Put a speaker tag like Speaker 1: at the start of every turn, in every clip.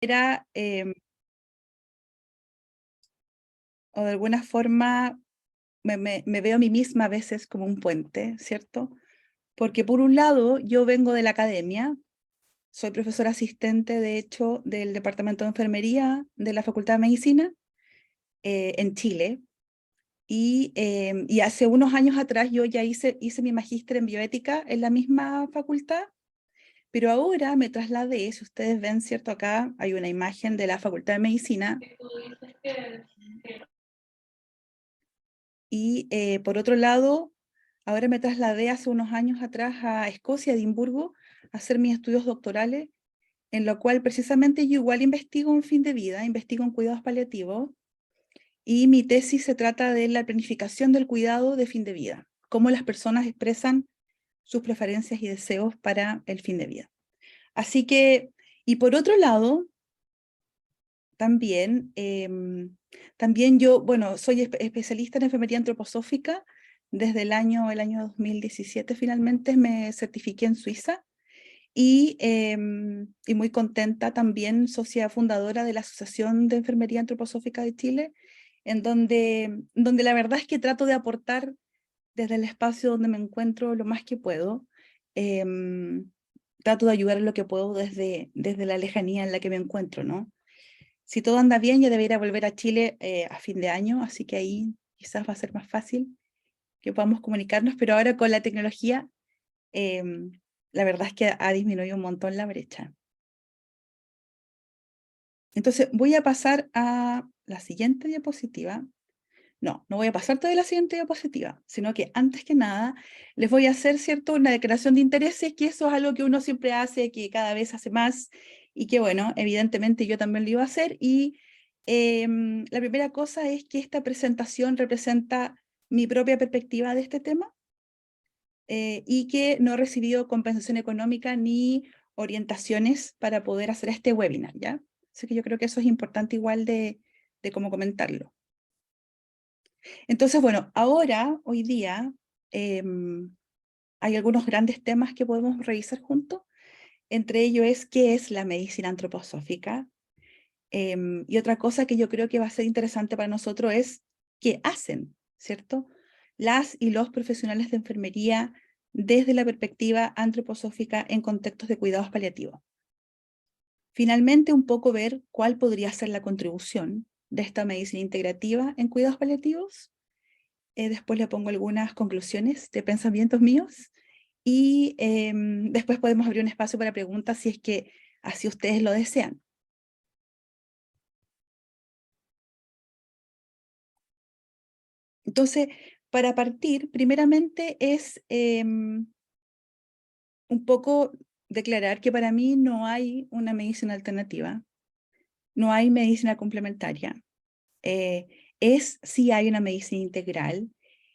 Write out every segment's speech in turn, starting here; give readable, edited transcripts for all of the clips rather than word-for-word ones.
Speaker 1: Era, o de alguna forma me veo a mí misma a veces como un puente, ¿cierto? Porque por un lado yo vengo de la academia, soy profesora asistente de hecho del Departamento de Enfermería de la Facultad de Medicina en Chile. Y hace unos años atrás yo ya hice mi magíster en bioética en la misma facultad, pero ahora me trasladé, si ustedes ven, ¿cierto? Acá hay una imagen de la Facultad de Medicina. Y por otro lado, ahora me trasladé hace unos años atrás a Escocia, Edimburgo, a hacer mis estudios doctorales, en lo cual precisamente yo igual investigo en fin de vida, investigo en cuidados paliativos, y mi tesis se trata de la planificación del cuidado de fin de vida, cómo las personas expresan sus preferencias y deseos para el fin de vida. Así que, y por otro lado, también yo, bueno, soy especialista en enfermería antroposófica. Desde el año 2017 finalmente me certifiqué en Suiza y muy contenta también, socia fundadora de la Asociación de Enfermería Antroposófica de Chile, en donde la verdad es que trato de aportar desde el espacio donde me encuentro lo más que puedo. Em, Trato de ayudar en lo que puedo desde la lejanía en la que me encuentro, ¿no? Si todo anda bien, ya debería volver a Chile a fin de año, así que ahí quizás va a ser más fácil que podamos comunicarnos, pero ahora con la tecnología, em, la verdad es que ha disminuido un montón la brecha. Entonces, voy a pasar a la siguiente diapositiva. No voy a pasar todavía a la siguiente diapositiva, sino que antes que nada les voy a hacer, ¿cierto?, una declaración de intereses, que eso es algo que uno siempre hace, que cada vez hace más, y que bueno, evidentemente yo también lo iba a hacer. Y la primera cosa es que esta presentación representa mi propia perspectiva de este tema y que no he recibido compensación económica ni orientaciones para poder hacer este webinar, ¿ya? Así que yo creo que eso es importante igual de cómo comentarlo. Entonces, bueno, ahora, hoy día, hay algunos grandes temas que podemos revisar juntos. Entre ellos es qué es la medicina antroposófica. Y otra cosa que yo creo que va a ser interesante para nosotros es qué hacen, ¿cierto? Las y los profesionales de enfermería desde la perspectiva antroposófica en contextos de cuidados paliativos. Finalmente, un poco ver cuál podría ser la contribución de esta medicina integrativa en cuidados paliativos. Después le pongo algunas conclusiones de pensamientos míos y después podemos abrir un espacio para preguntas si es que así ustedes lo desean. Entonces, para partir, primeramente es un poco declarar que para mí no hay una medicina alternativa, no hay medicina complementaria. Eh, sí hay una medicina integral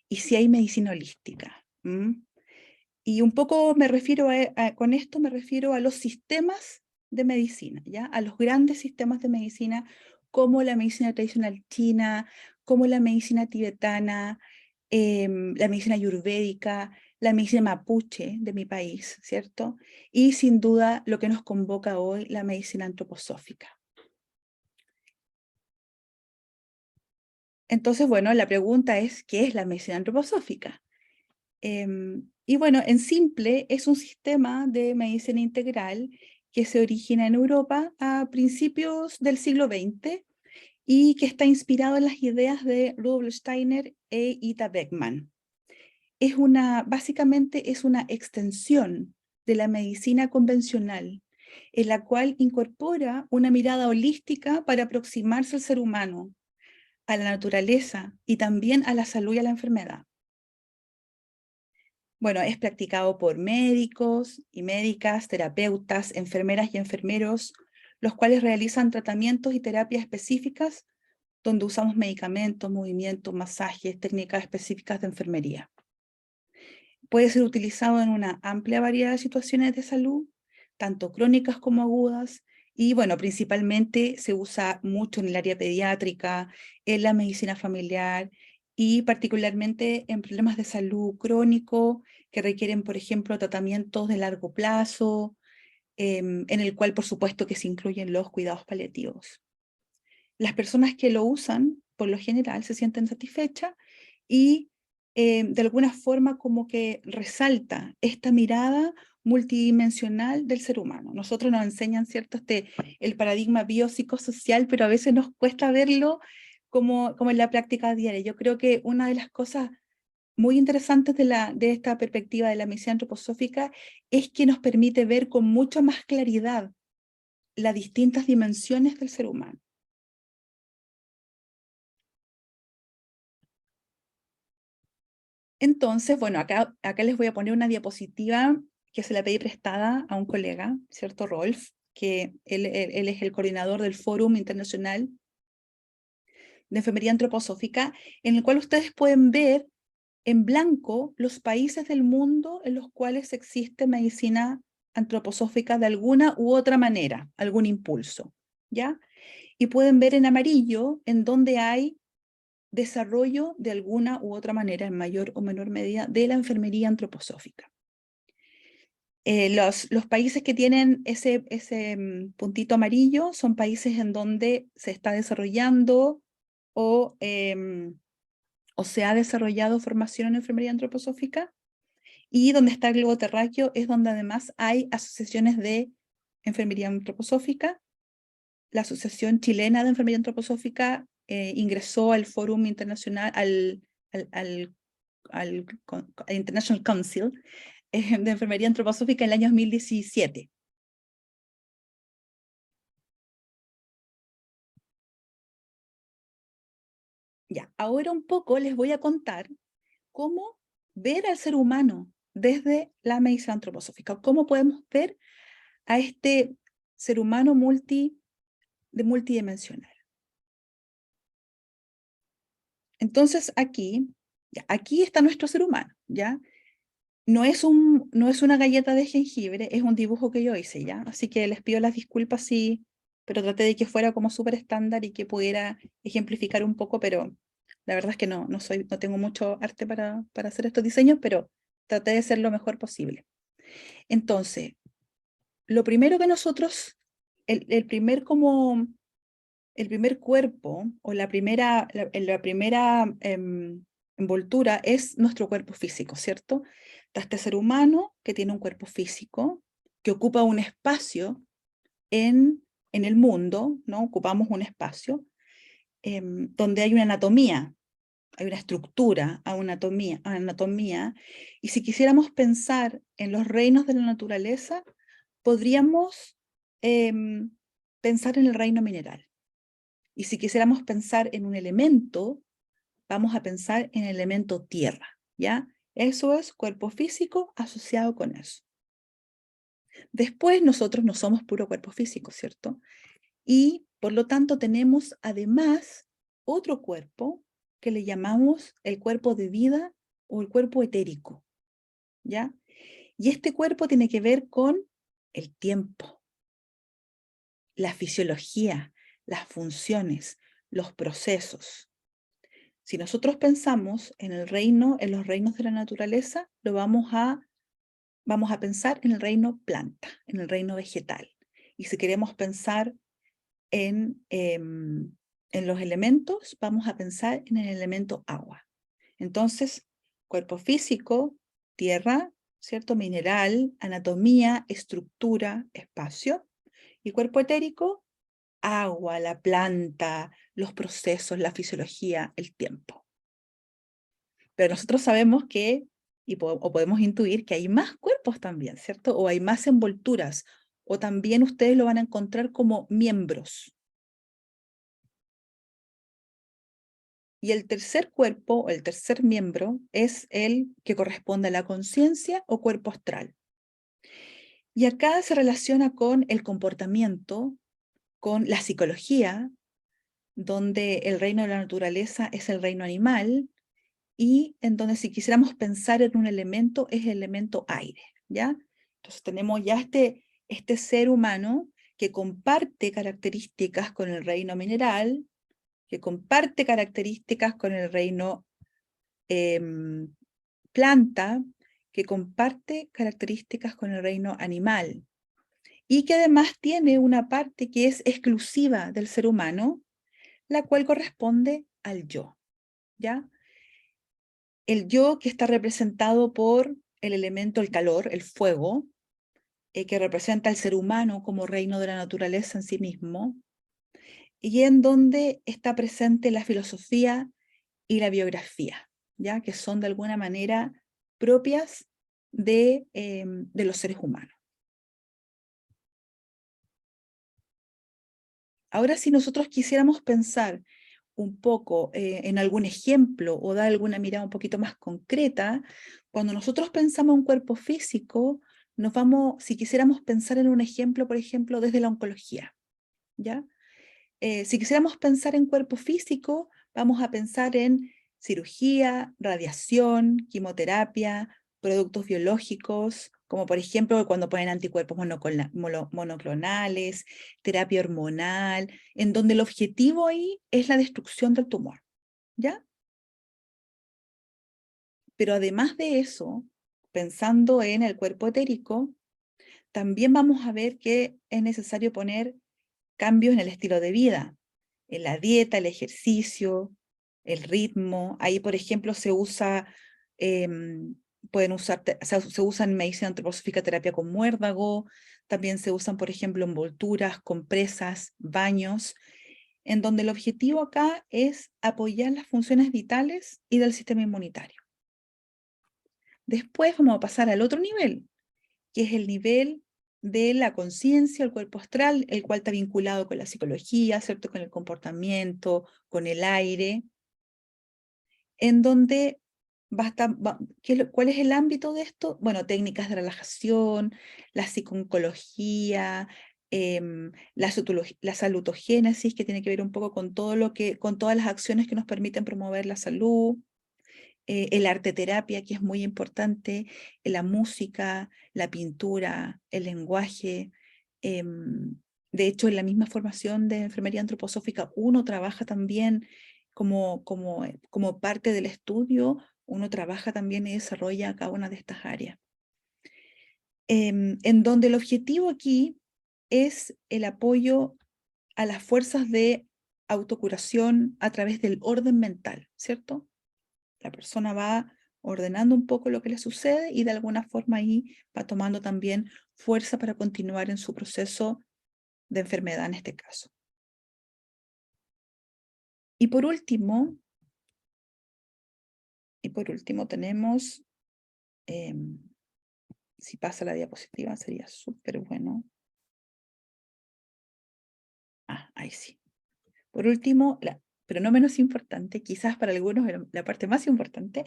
Speaker 1: y sí hay medicina holística. Y un poco me refiero con esto me refiero a los sistemas de medicina, ¿ya? A los grandes sistemas de medicina, como la medicina tradicional china, como la medicina tibetana, la medicina ayurvédica, la medicina mapuche de mi país, ¿cierto? Y sin duda lo que nos convoca hoy, la medicina antroposófica. Entonces, bueno, la pregunta es, ¿qué es la medicina antroposófica? Y bueno, en simple, es un sistema de medicina integral que se origina en Europa a principios del siglo XX y que está inspirado en las ideas de Rudolf Steiner e Ita Beckmann. Básicamente es una extensión de la medicina convencional, en la cual incorpora una mirada holística para aproximarse al ser humano, a la naturaleza y también a la salud y a la enfermedad. Bueno, es practicado por médicos y médicas, terapeutas, enfermeras y enfermeros, los cuales realizan tratamientos y terapias específicas donde usamos medicamentos, movimientos, masajes, técnicas específicas de enfermería. Puede ser utilizado en una amplia variedad de situaciones de salud, tanto crónicas como agudas, y bueno, principalmente se usa mucho en el área pediátrica, en la medicina familiar y particularmente en problemas de salud crónico que requieren, por ejemplo, tratamientos de largo plazo, en el cual por supuesto que se incluyen los cuidados paliativos. Las personas que lo usan, por lo general, se sienten satisfechas y de alguna forma como que resalta esta mirada multidimensional del ser humano. Nosotros nos enseñan, ¿cierto?, el paradigma biopsicosocial, pero a veces nos cuesta verlo como en la práctica diaria. Yo creo que una de las cosas muy interesantes de esta perspectiva de la medicina antroposófica es que nos permite ver con mucha más claridad las distintas dimensiones del ser humano. Entonces, bueno, acá les voy a poner una diapositiva que se la pedí prestada a un colega, ¿cierto? Rolf, que él es el coordinador del Fórum Internacional de Enfermería Antroposófica, en el cual ustedes pueden ver en blanco los países del mundo en los cuales existe medicina antroposófica de alguna u otra manera, algún impulso, ¿ya? Y pueden ver en amarillo en donde hay desarrollo de alguna u otra manera, en mayor o menor medida, de la enfermería antroposófica. Los países que tienen ese puntito amarillo son países en donde se está desarrollando o se ha desarrollado formación en enfermería antroposófica, y donde está el globo terráqueo es donde además hay asociaciones de enfermería antroposófica. La Asociación Chilena de Enfermería Antroposófica ingresó al Fórum Internacional, al International Council de Enfermería Antroposófica en el año 2017. Ya, ahora un poco les voy a contar cómo ver al ser humano desde la medicina antroposófica, cómo podemos ver a este ser humano multidimensional. Entonces aquí está nuestro ser humano, ¿ya? No es una galleta de jengibre, es un dibujo que yo hice, ¿ya? Así que les pido las disculpas, sí, pero traté de que fuera como súper estándar y que pudiera ejemplificar un poco, pero la verdad es que no tengo mucho arte para hacer estos diseños, pero traté de ser lo mejor posible. Entonces, lo primero que nosotros, el primer cuerpo o la primera envoltura es nuestro cuerpo físico, ¿cierto? Está este ser humano que tiene un cuerpo físico, que ocupa un espacio en el mundo, ¿no? Ocupamos un espacio donde hay una anatomía, hay una estructura, hay una anatomía, y si quisiéramos pensar en los reinos de la naturaleza, podríamos pensar en el reino mineral. Y si quisiéramos pensar en un elemento, vamos a pensar en el elemento tierra, ¿ya? Eso es cuerpo físico asociado con eso. Después nosotros no somos puro cuerpo físico, ¿cierto? Y por lo tanto tenemos además otro cuerpo que le llamamos el cuerpo de vida o el cuerpo etérico, ¿ya? Y este cuerpo tiene que ver con el tiempo, la fisiología, las funciones, los procesos. Si nosotros pensamos en los reinos de la naturaleza, vamos a pensar en el reino planta, en el reino vegetal. Y si queremos pensar en los elementos, vamos a pensar en el elemento agua. Entonces, cuerpo físico, tierra, ¿cierto? Mineral, anatomía, estructura, espacio. Y cuerpo etérico, agua, la planta, los procesos, la fisiología, el tiempo. Pero nosotros sabemos que, o podemos intuir que hay más cuerpos también, ¿cierto? O hay más envolturas, o también ustedes lo van a encontrar como miembros. Y el tercer cuerpo, o el tercer miembro, es el que corresponde a la conciencia o cuerpo astral. Y acá se relaciona con el comportamiento, con la psicología, donde el reino de la naturaleza es el reino animal, y en donde si quisiéramos pensar en un elemento, es el elemento aire, ¿ya? Entonces tenemos ya este ser humano que comparte características con el reino mineral, que comparte características con el reino planta, que comparte características con el reino animal. y que además tiene una parte que es exclusiva del ser humano, la cual corresponde al yo, ¿ya? El yo que está representado por el elemento, el calor, el fuego, que representa al ser humano como reino de la naturaleza en sí mismo, y en donde está presente la filosofía y la biografía, ¿ya? Que son de alguna manera propias de los seres humanos. Ahora, si nosotros quisiéramos pensar un poco en algún ejemplo o dar alguna mirada un poquito más concreta, cuando nosotros pensamos en un cuerpo físico, nos vamos, si quisiéramos pensar en un ejemplo, por ejemplo, desde la oncología, ¿ya? Si quisiéramos pensar en cuerpo físico, vamos a pensar en cirugía, radiación, quimioterapia, productos biológicos, como por ejemplo cuando ponen anticuerpos monoclonales, terapia hormonal, en donde el objetivo ahí es la destrucción del tumor, ¿ya? Pero además de eso, pensando en el cuerpo etérico, también vamos a ver que es necesario poner cambios en el estilo de vida, en la dieta, el ejercicio, el ritmo. Ahí, por ejemplo, se usa, pueden usar, se usa en medicina antroposófica terapia con muérdago, también se usan, por ejemplo, envolturas, compresas, baños, en donde el objetivo acá es apoyar las funciones vitales y del sistema inmunitario. Después vamos a pasar al otro nivel, que es el nivel de la conciencia, el cuerpo astral, el cual está vinculado con la psicología, ¿cierto? Con el comportamiento, con el aire, en donde ¿cuál es el ámbito de esto? Bueno, técnicas de relajación, la psiconcología, la salutogénesis, que tiene que ver un poco con todo con todas las acciones que nos permiten promover la salud, el arte terapia, que es muy importante, la música, la pintura, el lenguaje. De hecho, en la misma formación de enfermería antroposófica, uno trabaja también como parte del estudio, uno trabaja también y desarrolla cada una de estas áreas. En donde el objetivo aquí es el apoyo a las fuerzas de autocuración a través del orden mental, ¿cierto? La persona va ordenando un poco lo que le sucede y de alguna forma ahí va tomando también fuerza para continuar en su proceso de enfermedad en este caso. Y por último tenemos, si pasa la diapositiva sería súper bueno. Ahí sí. Por último, pero no menos importante, quizás para algunos la parte más importante,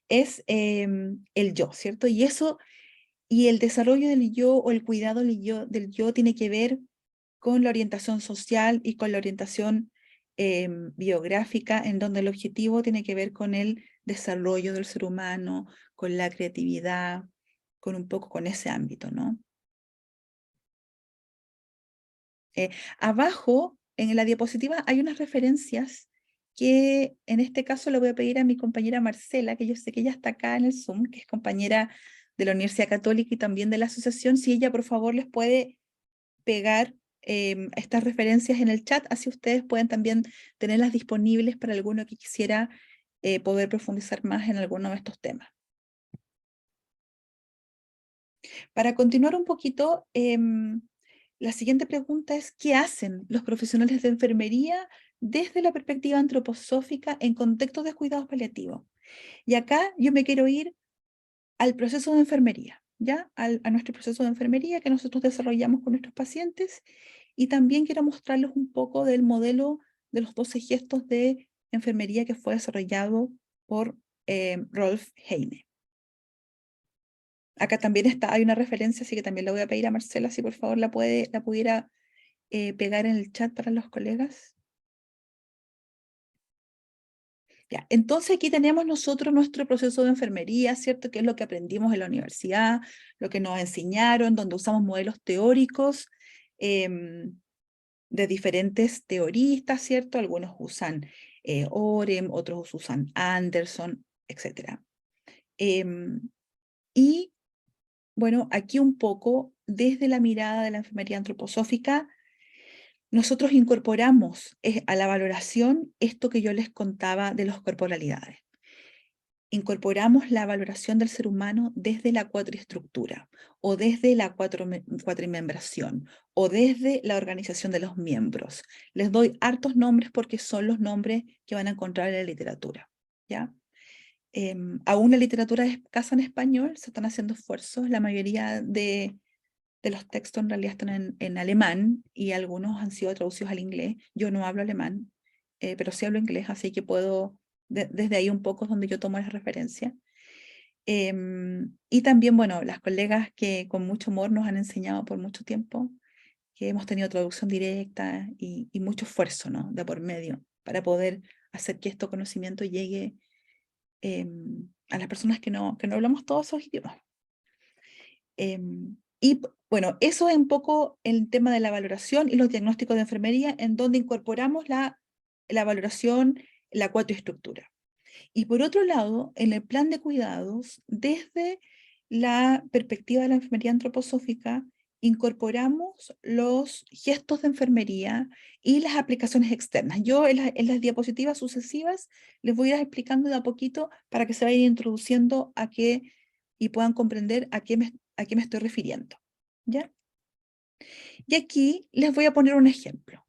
Speaker 1: es el yo, ¿cierto? Y el desarrollo del yo o el cuidado del yo tiene que ver con la orientación social y con la orientación biográfica, en donde el objetivo tiene que ver con el desarrollo del ser humano, con la creatividad, con un poco con ese ámbito, ¿no? Abajo, en la diapositiva, hay unas referencias que en este caso le voy a pedir a mi compañera Marcela, que yo sé que ella está acá en el Zoom, que es compañera de la Universidad Católica y también de la asociación, si ella por favor les puede pegar estas referencias en el chat, así ustedes pueden también tenerlas disponibles para alguno que quisiera poder profundizar más en alguno de estos temas. Para continuar un poquito, la siguiente pregunta es, ¿qué hacen los profesionales de enfermería desde la perspectiva antroposófica en contextos de cuidados paliativos? Y acá yo me quiero ir al proceso de enfermería, ¿ya? A nuestro proceso de enfermería que nosotros desarrollamos con nuestros pacientes, y también quiero mostrarles un poco del modelo de los 12 gestos de enfermería que fue desarrollado por Rolf Heine. Acá también hay una referencia, así que también le voy a pedir a Marcela si por favor la pudiera pegar en el chat para los colegas. Ya, entonces aquí tenemos nosotros nuestro proceso de enfermería, ¿cierto? Que es lo que aprendimos en la universidad, lo que nos enseñaron, donde usamos modelos teóricos de diferentes teoristas, ¿cierto? Algunos usan Orem, otros usan Anderson, etc. Y Bueno, aquí un poco, desde la mirada de la enfermería antroposófica, nosotros incorporamos a la valoración esto que yo les contaba de las corporalidades. Incorporamos la valoración del ser humano desde la cuatriestructura, o desde la cuatrimembración, o desde la organización de los miembros. Les doy hartos nombres porque son los nombres que van a encontrar en la literatura, ¿ya? Aún la literatura es escasa en español, se están haciendo esfuerzos, la mayoría de los textos en realidad están en alemán y algunos han sido traducidos al inglés. Yo no hablo alemán, pero sí hablo inglés, así que puedo, desde ahí un poco es donde yo tomo las referencias. Y también, bueno, las colegas que con mucho amor nos han enseñado por mucho tiempo, que hemos tenido traducción directa y mucho esfuerzo, ¿no? De por medio, para poder hacer que este conocimiento llegue a las personas que no hablamos todos esos idiomas. Y bueno, eso es un poco el tema de la valoración y los diagnósticos de enfermería, en donde incorporamos la valoración, la cuatriestructura. Y por otro lado, en el plan de cuidados, desde la perspectiva de la enfermería antroposófica, incorporamos los gestos de enfermería y las aplicaciones externas. Yo en las diapositivas sucesivas les voy a ir explicando de a poquito para que se vayan introduciendo a qué y puedan comprender a qué me estoy refiriendo. ¿Ya? Y aquí les voy a poner un ejemplo.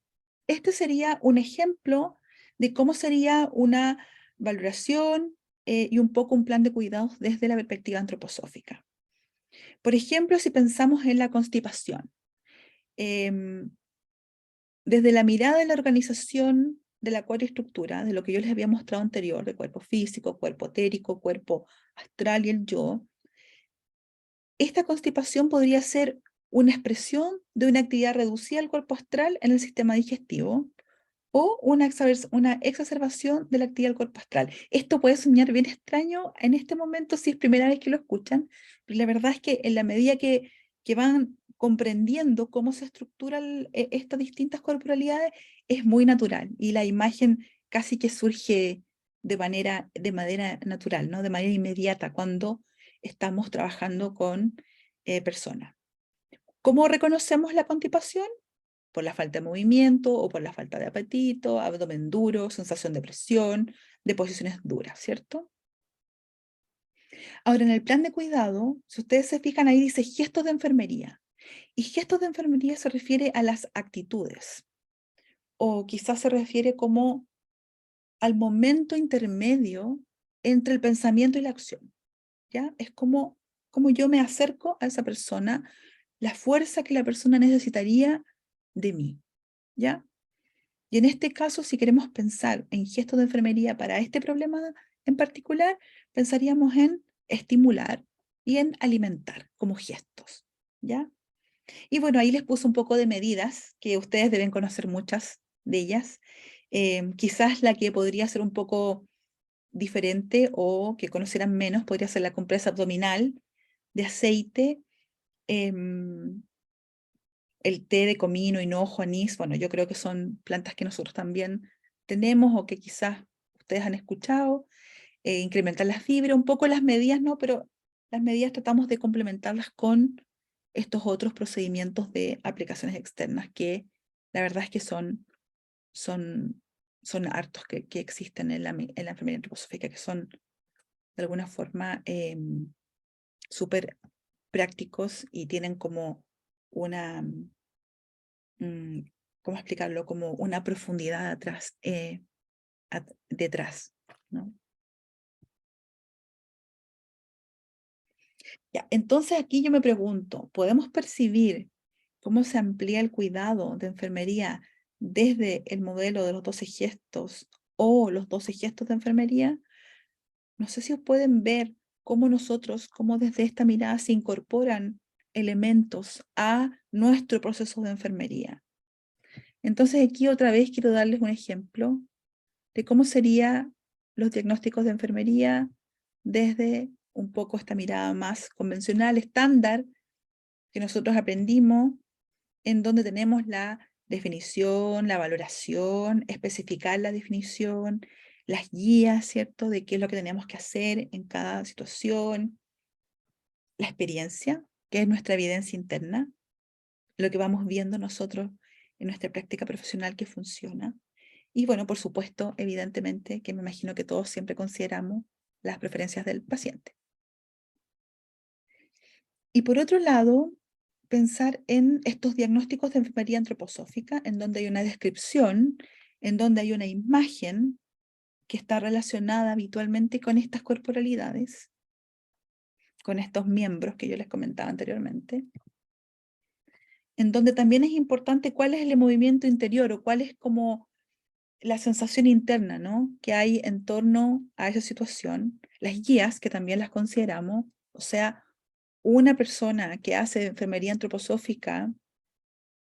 Speaker 1: Este sería un ejemplo de cómo sería una valoración y un poco un plan de cuidados desde la perspectiva antroposófica. Por ejemplo, si pensamos en la constipación, em, desde la mirada de la organización de la cuatriestructura, de lo que yo les había mostrado anterior, de cuerpo físico, cuerpo etérico, cuerpo astral y el yo, esta constipación podría ser una expresión de una actividad reducida del cuerpo astral en el sistema digestivo o una exacerbación de la actividad del cuerpo astral. Esto puede sonar bien extraño en este momento si es primera vez que lo escuchan, pero la verdad es que en la medida que van comprendiendo cómo se estructuran estas distintas corporalidades, es muy natural y la imagen casi que surge de manera natural, ¿no? De manera inmediata cuando estamos trabajando con personas. ¿Cómo reconocemos la constipación? Por la falta de movimiento o por la falta de apetito, abdomen duro, sensación de presión, de posiciones duras, ¿cierto? Ahora, en el plan de cuidado, si ustedes se fijan ahí dice gestos de enfermería. Y gestos de enfermería se refiere a las actitudes o quizás se refiere como al momento intermedio entre el pensamiento y la acción, ¿ya? Es como yo me acerco a esa persona, la fuerza que la persona necesitaría de mí, ¿ya? Y en este caso, si queremos pensar en gestos de enfermería para este problema en particular, pensaríamos en estimular y en alimentar como gestos, ¿ya? Y bueno, ahí les puse un poco de medidas que ustedes deben conocer muchas de ellas. Quizás la que podría ser un poco diferente o que conocieran menos podría ser la compresa abdominal de aceite, em, el té de comino, hinojo, anís. Bueno, yo creo que son plantas que nosotros también tenemos o que quizás ustedes han escuchado. Incrementar la fibra, un poco las medidas, ¿no? Pero las medidas tratamos de complementarlas con estos otros procedimientos de aplicaciones externas que la verdad es que son, son hartos que existen en en la enfermería antroposófica, que son de alguna forma súper prácticos y tienen como una, mm, ¿cómo explicarlo? Como una profundidad atrás, detrás, ¿no? Ya, entonces aquí yo me pregunto, ¿podemos percibir cómo se amplía el cuidado de enfermería desde el modelo de los 12 gestos o los 12 gestos de enfermería? No sé si pueden ver cómo nosotros, cómo desde esta mirada se incorporan elementos a nuestro proceso de enfermería. Entonces aquí otra vez quiero darles un ejemplo de cómo serían los diagnósticos de enfermería desde un poco esta mirada más convencional, estándar, que nosotros aprendimos, en donde tenemos la definición, la valoración, especificar la definición, las guías, ¿cierto? De qué es lo que tenemos que hacer en cada situación, la experiencia, que es nuestra evidencia interna, lo que vamos viendo nosotros en nuestra práctica profesional que funciona. Y bueno, por supuesto, evidentemente, que me imagino que todos siempre consideramos las preferencias del paciente. Y por otro lado, pensar en estos diagnósticos de enfermería antroposófica, en donde hay una descripción, en donde hay una imagen que está relacionada habitualmente con estas corporalidades, con estos miembros que yo les comentaba anteriormente, en donde también es importante cuál es el movimiento interior o cuál es como la sensación interna, ¿no?, que hay en torno a esa situación, las guías que también las consideramos, o sea, una persona que hace enfermería antroposófica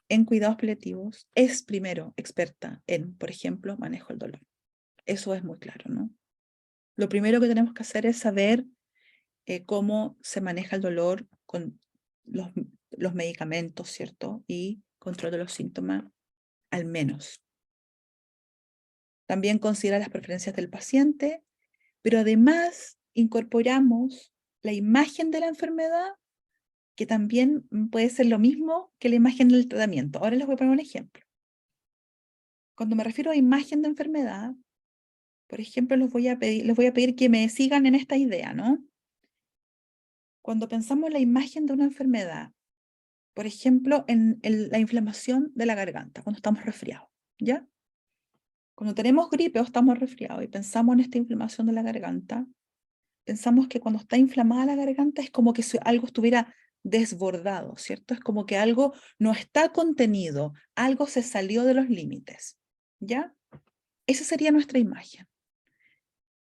Speaker 1: en cuidados paliativos es primero experta en, por ejemplo, manejo del dolor. Eso es muy claro, ¿no? Lo primero que tenemos que hacer es saber cómo se maneja el dolor con los medicamentos, ¿cierto? Y control de los síntomas, al menos. También considera las preferencias del paciente, pero además incorporamos la imagen de la enfermedad, que también puede ser lo mismo que la imagen del tratamiento. Ahora les voy a poner un ejemplo. Cuando me refiero a imagen de enfermedad, por ejemplo, les voy a pedir que me sigan en esta idea, ¿no? Cuando pensamos en la imagen de una enfermedad, por ejemplo, en la inflamación de la garganta, cuando estamos resfriados, ¿ya? Cuando tenemos gripe o estamos resfriados y pensamos en esta inflamación de la garganta, pensamos que cuando está inflamada la garganta es como que algo estuviera desbordado, ¿cierto? Es como que algo no está contenido, algo se salió de los límites, ¿ya? Esa sería nuestra imagen.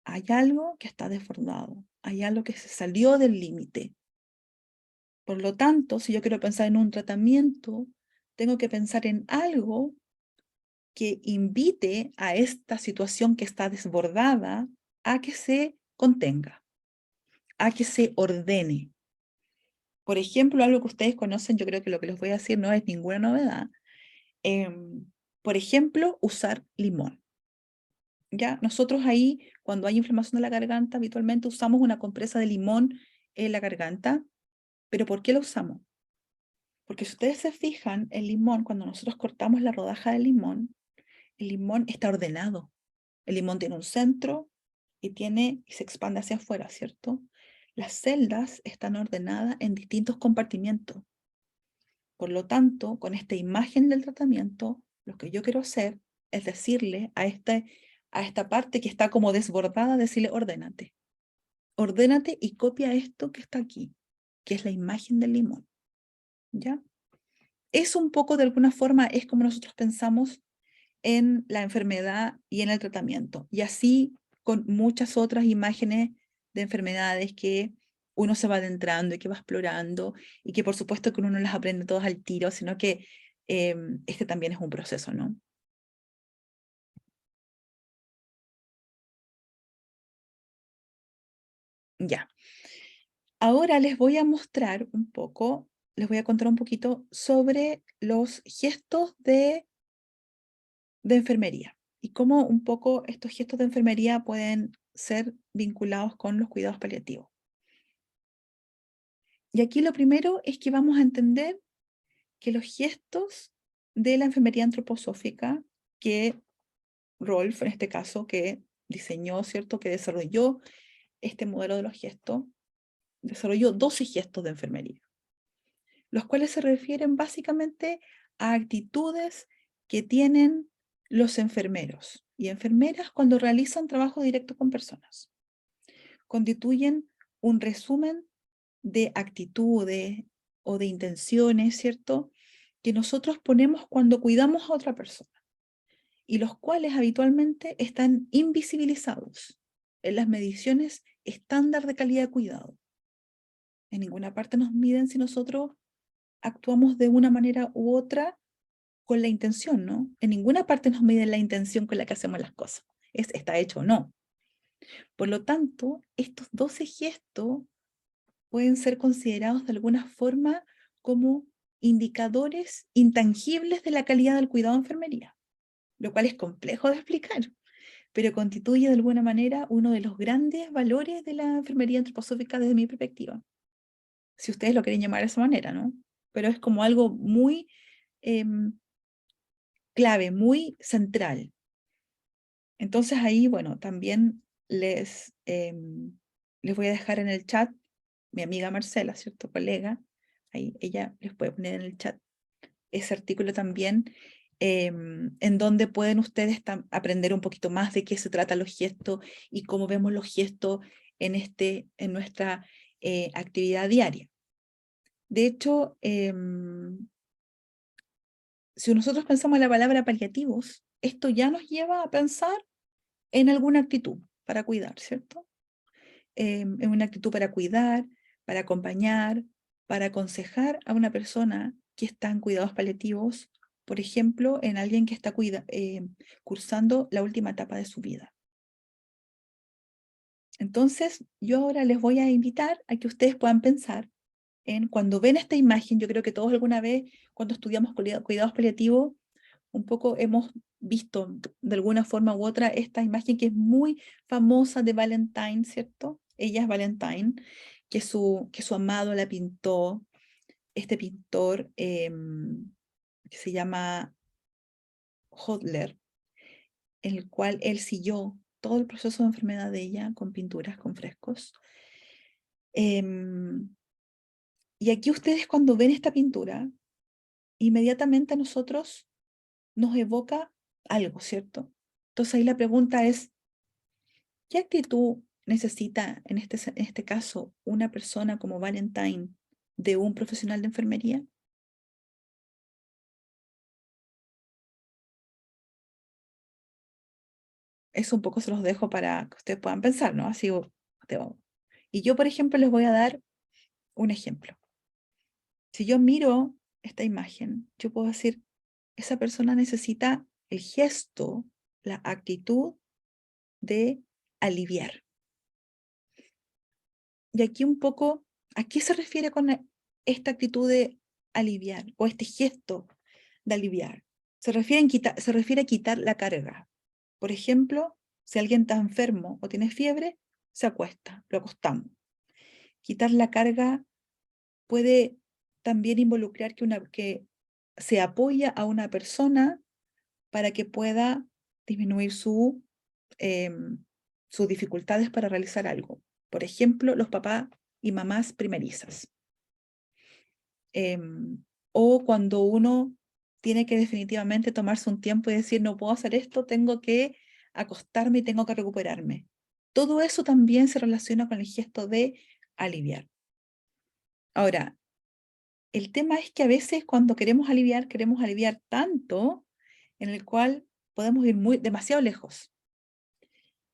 Speaker 1: Hay algo que está desbordado, hay algo que se salió del límite. Por lo tanto, si yo quiero pensar en un tratamiento, tengo que pensar en algo que invite a esta situación que está desbordada a que se contenga, a que se ordene. Por ejemplo, algo que ustedes conocen, yo creo que lo que les voy a decir no es ninguna novedad. Por ejemplo, usar limón. ¿Ya? Nosotros ahí, cuando hay inflamación de la garganta, habitualmente usamos una compresa de limón en la garganta. ¿Pero por qué lo usamos? Porque si ustedes se fijan, el limón, cuando nosotros cortamos la rodaja de limón, el limón está ordenado. El limón tiene un centro y se expande hacia afuera, ¿cierto? Las celdas están ordenadas en distintos compartimientos. Por lo tanto, con esta imagen del tratamiento, lo que yo quiero hacer es decirle a esta parte que está como desbordada, decirle, ordénate. Ordénate y copia esto que está aquí, que es la imagen del limón. ¿Ya? Es un poco, de alguna forma, es como nosotros pensamos en la enfermedad y en el tratamiento. Y así con muchas otras imágenes de enfermedades que uno se va adentrando y que va explorando y que por supuesto que uno no las aprende todas al tiro, sino que este también es un proceso, ¿no? Ya. Ahora les voy a mostrar un poco, les voy a contar un poquito sobre los gestos de enfermería y cómo un poco estos gestos de enfermería pueden ser vinculados con los cuidados paliativos. Y aquí lo primero es que vamos a entender que los gestos de la enfermería antroposófica, que Rolf, en este caso, que diseñó, ¿cierto?, que desarrolló este modelo de los gestos, desarrolló 12 gestos de enfermería, los cuales se refieren básicamente a actitudes que tienen los enfermeros y enfermeras cuando realizan trabajo directo con personas. Constituyen un resumen de actitudes o de intenciones, ¿cierto?, que nosotros ponemos cuando cuidamos a otra persona y los cuales habitualmente están invisibilizados en las mediciones estándar de calidad de cuidado. En ninguna parte nos miden si nosotros actuamos de una manera u otra con la intención, ¿no? En ninguna parte nos miden la intención con la que hacemos las cosas. ¿Está hecho o no? Por lo tanto, estos 12 gestos pueden ser considerados de alguna forma como indicadores intangibles de la calidad del cuidado de enfermería, lo cual es complejo de explicar, pero constituye de alguna manera uno de los grandes valores de la enfermería antroposófica desde mi perspectiva. si ustedes lo quieren llamar de esa manera, ¿no? Pero es como algo muy clave, muy central. Entonces ahí, bueno, también les voy a dejar en el chat mi amiga Marcela, ¿cierto? Colega, ahí ella les puede poner en el chat ese artículo también, en donde pueden ustedes aprender un poquito más de qué se tratan los gestos y cómo vemos los gestos en nuestra actividad diaria. De hecho, si nosotros pensamos en la palabra paliativos, esto ya nos lleva a pensar en alguna actitud para cuidar, ¿cierto? En una actitud para cuidar, para acompañar, para aconsejar a una persona que está en cuidados paliativos, por ejemplo, en alguien que está cursando la última etapa de su vida. Entonces, yo ahora les voy a invitar a que ustedes puedan pensar en cuando ven esta imagen. Yo creo que todos alguna vez, cuando estudiamos cuidados paliativos, un poco hemos visto de alguna forma u otra esta imagen que es muy famosa de Valentine, ¿cierto? Ella es Valentine, que su amado la pintó, este pintor que se llama Hodler, en el cual él siguió todo el proceso de enfermedad de ella con pinturas, con frescos. Y aquí ustedes cuando ven esta pintura, inmediatamente a nosotros nos evoca algo, ¿cierto? Entonces ahí la pregunta es, ¿qué actitud necesita en este caso una persona como Valentine de un profesional de enfermería? Eso un poco se los dejo para que ustedes puedan pensar, ¿no? Así, y yo, por ejemplo, les voy a dar un ejemplo. Si yo miro esta imagen, yo puedo decir, esa persona necesita el gesto, la actitud de aliviar. Y aquí un poco, ¿a qué se refiere con esta actitud de aliviar o este gesto de aliviar? Se refiere a quitar la carga. Por ejemplo, si alguien está enfermo o tiene fiebre, se acuesta, lo acostamos. Quitar la carga puede también involucrar que se apoya a una persona para que pueda disminuir sus dificultades para realizar algo. Por ejemplo, los papás y mamás primerizas. O cuando uno tiene que definitivamente tomarse un tiempo y decir, no puedo hacer esto, tengo que acostarme y tengo que recuperarme. Todo eso también se relaciona con el gesto de aliviar. Ahora, el tema es que a veces cuando queremos aliviar tanto en el cual podemos ir demasiado lejos.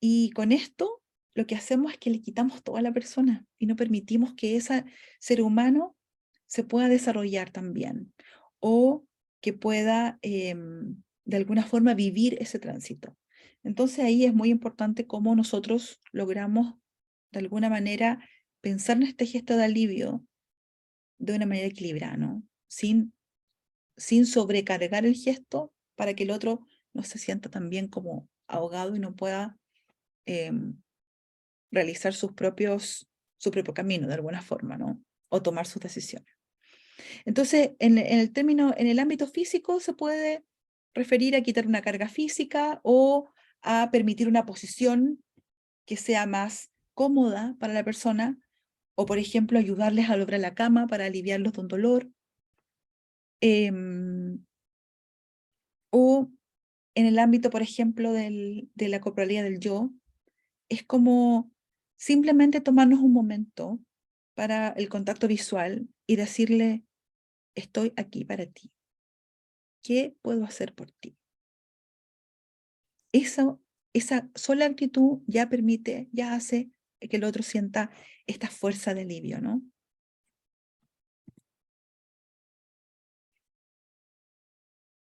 Speaker 1: Y con esto lo que hacemos es que le quitamos todo a la persona y no permitimos que ese ser humano se pueda desarrollar también o que pueda de alguna forma vivir ese tránsito. Entonces ahí es muy importante cómo nosotros logramos de alguna manera pensar en este gesto de alivio de una manera equilibrada, ¿no? Sin sobrecargar el gesto para que el otro no se sienta también como ahogado y no pueda realizar su propio camino de alguna forma, ¿no? O tomar sus decisiones. Entonces, en el ámbito físico se puede referir a quitar una carga física o a permitir una posición que sea más cómoda para la persona, o por ejemplo, ayudarles a lograr la cama para aliviarlos de un dolor. O en el ámbito, por ejemplo, de la corporalidad del yo, es como simplemente tomarnos un momento para el contacto visual y decirle, estoy aquí para ti. ¿Qué puedo hacer por ti? Esa sola actitud ya hace que el otro sienta esta fuerza de alivio, ¿no?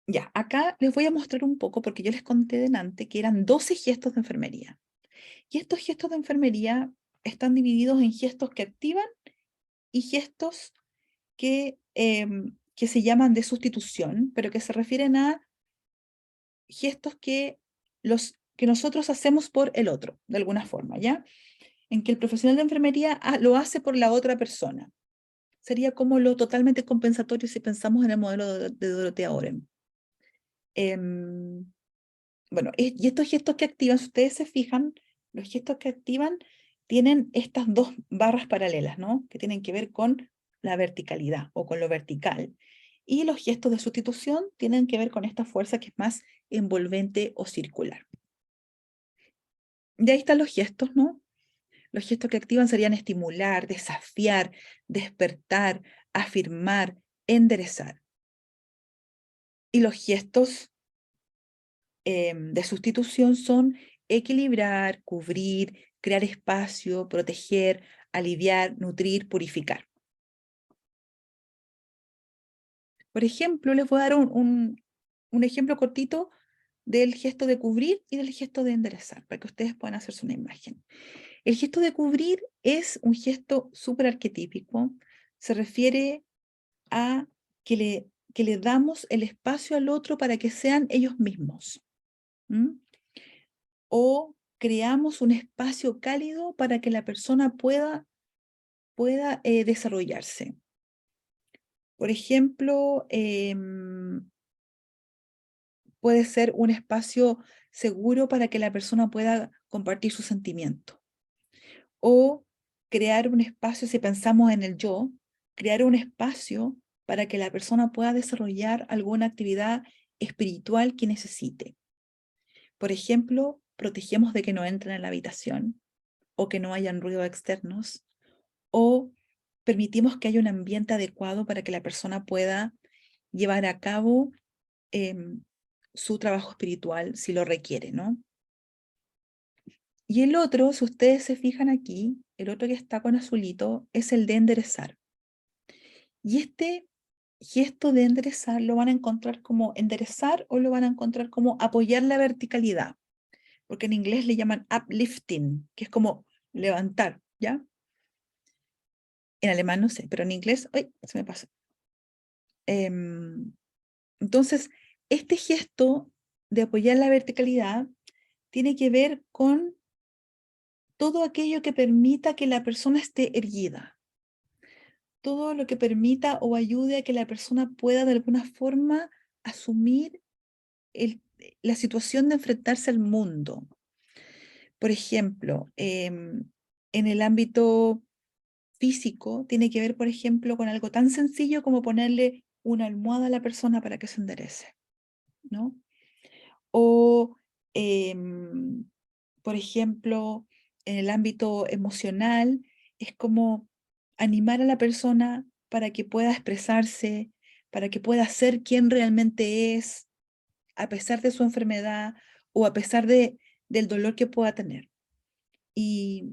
Speaker 1: Ya, acá les voy a mostrar un poco, porque yo les conté delante que eran 12 gestos de enfermería. Y estos gestos de enfermería están divididos en gestos que activan y gestos que se llaman de sustitución, pero que se refieren a gestos que nosotros hacemos por el otro, de alguna forma, ¿ya? En que el profesional de enfermería lo hace por la otra persona. sería como lo totalmente compensatorio si pensamos en el modelo de Dorothea Oren. Bueno, y estos gestos que activan, si ustedes se fijan, los gestos que activan tienen estas dos barras paralelas, ¿no? Que tienen que ver con la verticalidad o con lo vertical. Y los gestos de sustitución tienen que ver con esta fuerza que es más envolvente o circular. Y ahí están los gestos, ¿no? Los gestos que activan serían estimular, desafiar, despertar, afirmar, enderezar. Y los gestos de sustitución son equilibrar, cubrir, crear espacio, proteger, aliviar, nutrir, purificar. Por ejemplo, les voy a dar un ejemplo cortito del gesto de cubrir y del gesto de enderezar, para que ustedes puedan hacerse una imagen. El gesto de cubrir es un gesto súper arquetípico. Se refiere a que le damos el espacio al otro para que sean ellos mismos. O creamos un espacio cálido para que la persona pueda desarrollarse. Por ejemplo, puede ser un espacio seguro para que la persona pueda compartir su sentimiento. O crear un espacio, si pensamos en el yo, crear un espacio para que la persona pueda desarrollar alguna actividad espiritual que necesite. Por ejemplo, protegemos de que no entren a la habitación o que no hayan ruidos externos, o permitimos que haya un ambiente adecuado para que la persona pueda llevar a cabo su trabajo espiritual si lo requiere, ¿no? Y el otro, si ustedes se fijan aquí, el otro que está con azulito es el de enderezar. Y este gesto de enderezar lo van a encontrar como enderezar o lo van a encontrar como apoyar la verticalidad, porque en inglés le llaman uplifting, que es como levantar, ¿ya? En alemán no sé, pero en inglés, ¡ay! Se me pasa. Entonces, este gesto de apoyar la verticalidad tiene que ver con todo aquello que permita que la persona esté erguida. Todo lo que permita o ayude a que la persona pueda de alguna forma asumir la situación de enfrentarse al mundo. Por ejemplo, en el ámbito físico tiene que ver, por ejemplo, con algo tan sencillo como ponerle una almohada a la persona para que se enderece, ¿no? O, por ejemplo, en el ámbito emocional, es como animar a la persona para que pueda expresarse, para que pueda ser quien realmente es, a pesar de su enfermedad o a pesar del dolor que pueda tener. Y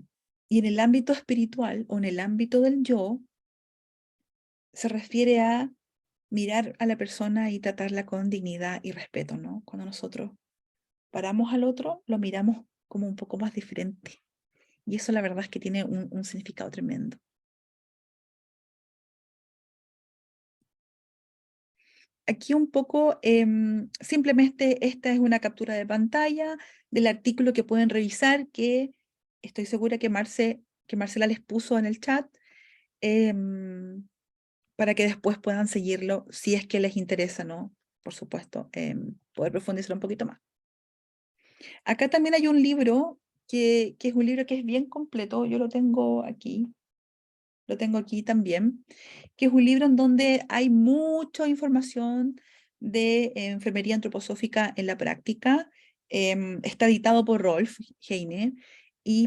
Speaker 1: en el ámbito espiritual o en el ámbito del yo, se refiere a mirar a la persona y tratarla con dignidad y respeto, ¿no? Cuando nosotros paramos al otro, lo miramos como un poco más diferente. Y eso la verdad es que tiene un significado tremendo. Aquí un poco, simplemente esta es una captura de pantalla del artículo que pueden revisar, que estoy segura que Marcela les puso en el chat, para que después puedan seguirlo si es que les interesa, ¿no? Por supuesto, poder profundizar un poquito más. Acá también hay un libro que es un libro que es bien completo, yo lo tengo aquí también, que es un libro en donde hay mucha información de enfermería antroposófica en la práctica. Está editado por Rolf Heine,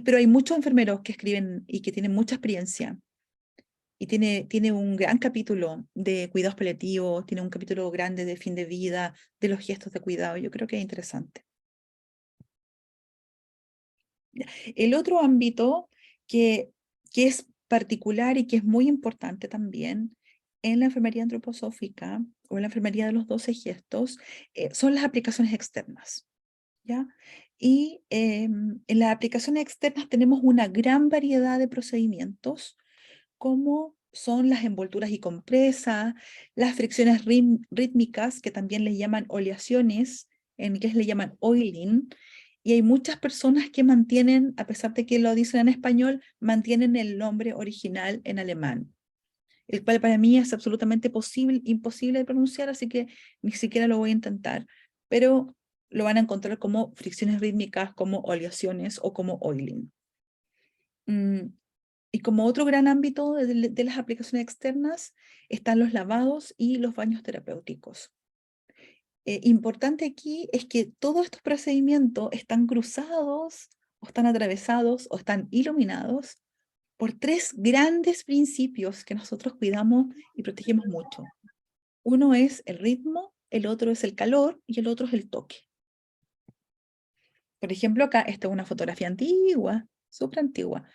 Speaker 1: pero hay muchos enfermeros que escriben y que tienen mucha experiencia. Y tiene un gran capítulo de cuidados paliativos, tiene un capítulo grande de fin de vida, de los gestos de cuidado. Yo creo que es interesante. El otro ámbito que es particular y que es muy importante también en la enfermería antroposófica o en la enfermería de los 12 gestos son las aplicaciones externas, ¿ya? Y en las aplicaciones externas tenemos una gran variedad de procedimientos, como son las envolturas y compresas, las fricciones rítmicas, que también les llaman oleaciones, en inglés le llaman oiling, y hay muchas personas que mantienen, a pesar de que lo dicen en español, mantienen el nombre original en alemán. el cual para mí es absolutamente imposible de pronunciar, así que ni siquiera lo voy a intentar, pero lo van a encontrar como fricciones rítmicas, como oleaciones o como oiling. Y como otro gran ámbito de las aplicaciones externas están los lavados y los baños terapéuticos. Importante aquí es que todos estos procedimientos están cruzados o están atravesados o están iluminados por tres grandes principios que nosotros cuidamos y protegemos mucho. Uno es el ritmo, el otro es el calor y el otro es el toque. Por ejemplo, acá esta es una fotografía antigua, súper antigua.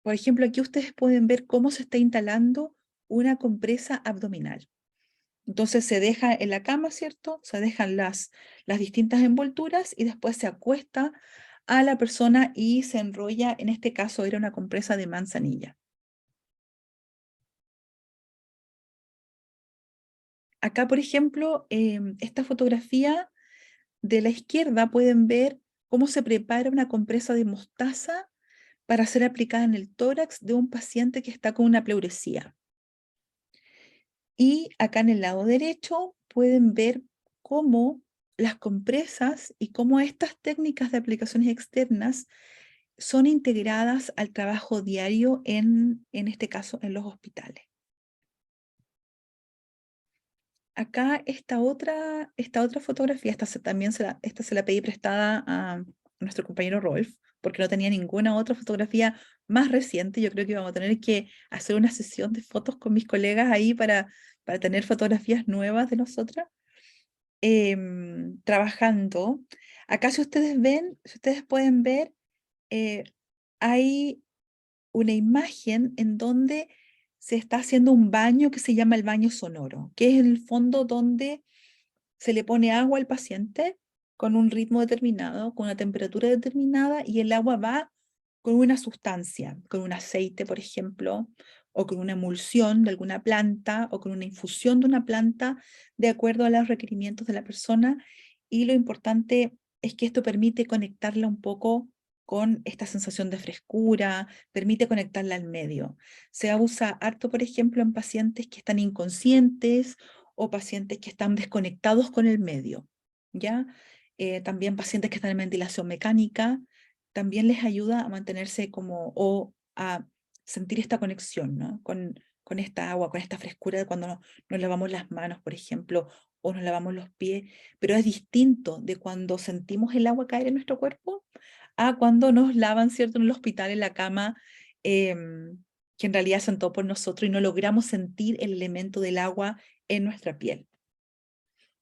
Speaker 1: Por ejemplo, aquí ustedes pueden ver cómo se está instalando una compresa abdominal. Entonces se deja en la cama, ¿cierto? Se dejan las distintas envolturas y después se acuesta a la persona y se enrolla, en este caso era una compresa de manzanilla. Acá, por ejemplo, esta fotografía de la izquierda pueden ver cómo se prepara una compresa de mostaza para ser aplicada en el tórax de un paciente que está con una pleuresía. Y acá en el lado derecho pueden ver cómo las compresas y cómo estas técnicas de aplicaciones externas son integradas al trabajo diario en este caso, en los hospitales. Acá esta otra fotografía, también esta se la pedí prestada a nuestro compañero Rolf, porque no tenía ninguna otra fotografía más reciente. Yo creo que vamos a tener que hacer una sesión de fotos con mis colegas ahí para tener fotografías nuevas de nosotras trabajando. Acá si ustedes ven, si ustedes pueden ver, eh, hay una imagen en donde se está haciendo un baño que se llama el baño sonoro, que es en el fondo donde se le pone agua al paciente con un ritmo determinado, con una temperatura determinada, y el agua va con una sustancia, con un aceite, por ejemplo, o con una emulsión de alguna planta, o con una infusión de una planta, de acuerdo a los requerimientos de la persona. Y lo importante es que esto permite conectarla un poco con esta sensación de frescura, permite conectarla al medio. Se usa harto, por ejemplo, en pacientes que están inconscientes o pacientes que están desconectados con el medio, ¿ya? También pacientes que están en ventilación mecánica, también les ayuda a mantenerse como, o a sentir esta conexión, ¿no? Con esta agua, con esta frescura de cuando nos lavamos las manos, por ejemplo, o nos lavamos los pies, pero es distinto de cuando sentimos el agua caer en nuestro cuerpo a cuando nos lavan, ¿cierto? En el hospital, en la cama, que en realidad sentó por nosotros y no logramos sentir el elemento del agua en nuestra piel.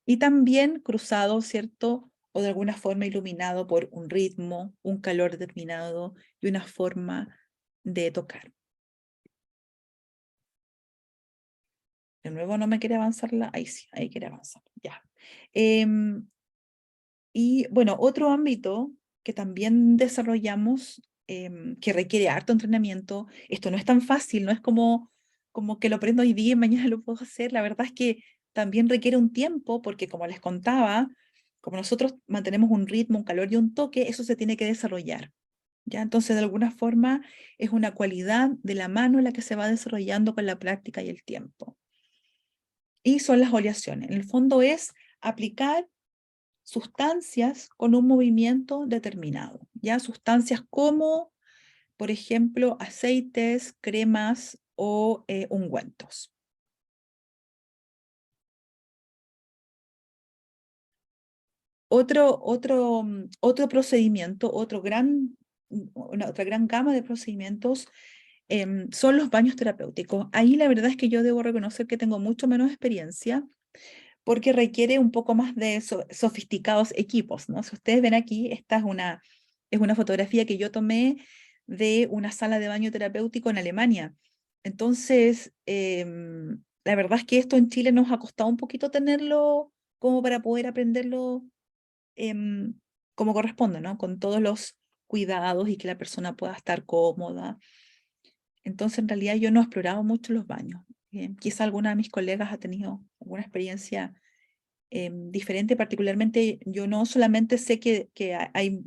Speaker 1: Y también cruzado, ¿cierto? O de alguna forma iluminado por un ritmo, un calor determinado y una forma de tocar. De nuevo no me quiere avanzar ahí sí, ahí quiere avanzar, ya. Y bueno, otro ámbito que también desarrollamos, que requiere harto entrenamiento, esto no es tan fácil, no es como que lo aprendo hoy día y mañana lo puedo hacer, la verdad es que también requiere un tiempo, porque como les contaba, como nosotros mantenemos un ritmo, un calor y un toque, eso se tiene que desarrollar. ¿Ya? Entonces, de alguna forma, es una cualidad de la mano la que se va desarrollando con la práctica y el tiempo. Y son las oleaciones. En el fondo es aplicar sustancias con un movimiento determinado, ¿ya? Sustancias como, por ejemplo, aceites, cremas o ungüentos. Otro procedimiento, otra gran gama de procedimientos son los baños terapéuticos. Ahí la verdad es que yo debo reconocer que tengo mucho menos experiencia porque requiere un poco más de sofisticados equipos, ¿no? Si ustedes ven aquí, esta es una fotografía que yo tomé de una sala de baño terapéutico en Alemania. Entonces, la verdad es que esto en Chile nos ha costado un poquito tenerlo como para poder aprenderlo em, como corresponde, ¿no? Con todos los cuidados y que la persona pueda estar cómoda. Entonces, en realidad yo no he explorado mucho los baños. Quizá alguna de mis colegas ha tenido alguna experiencia diferente, particularmente yo no solamente sé que hay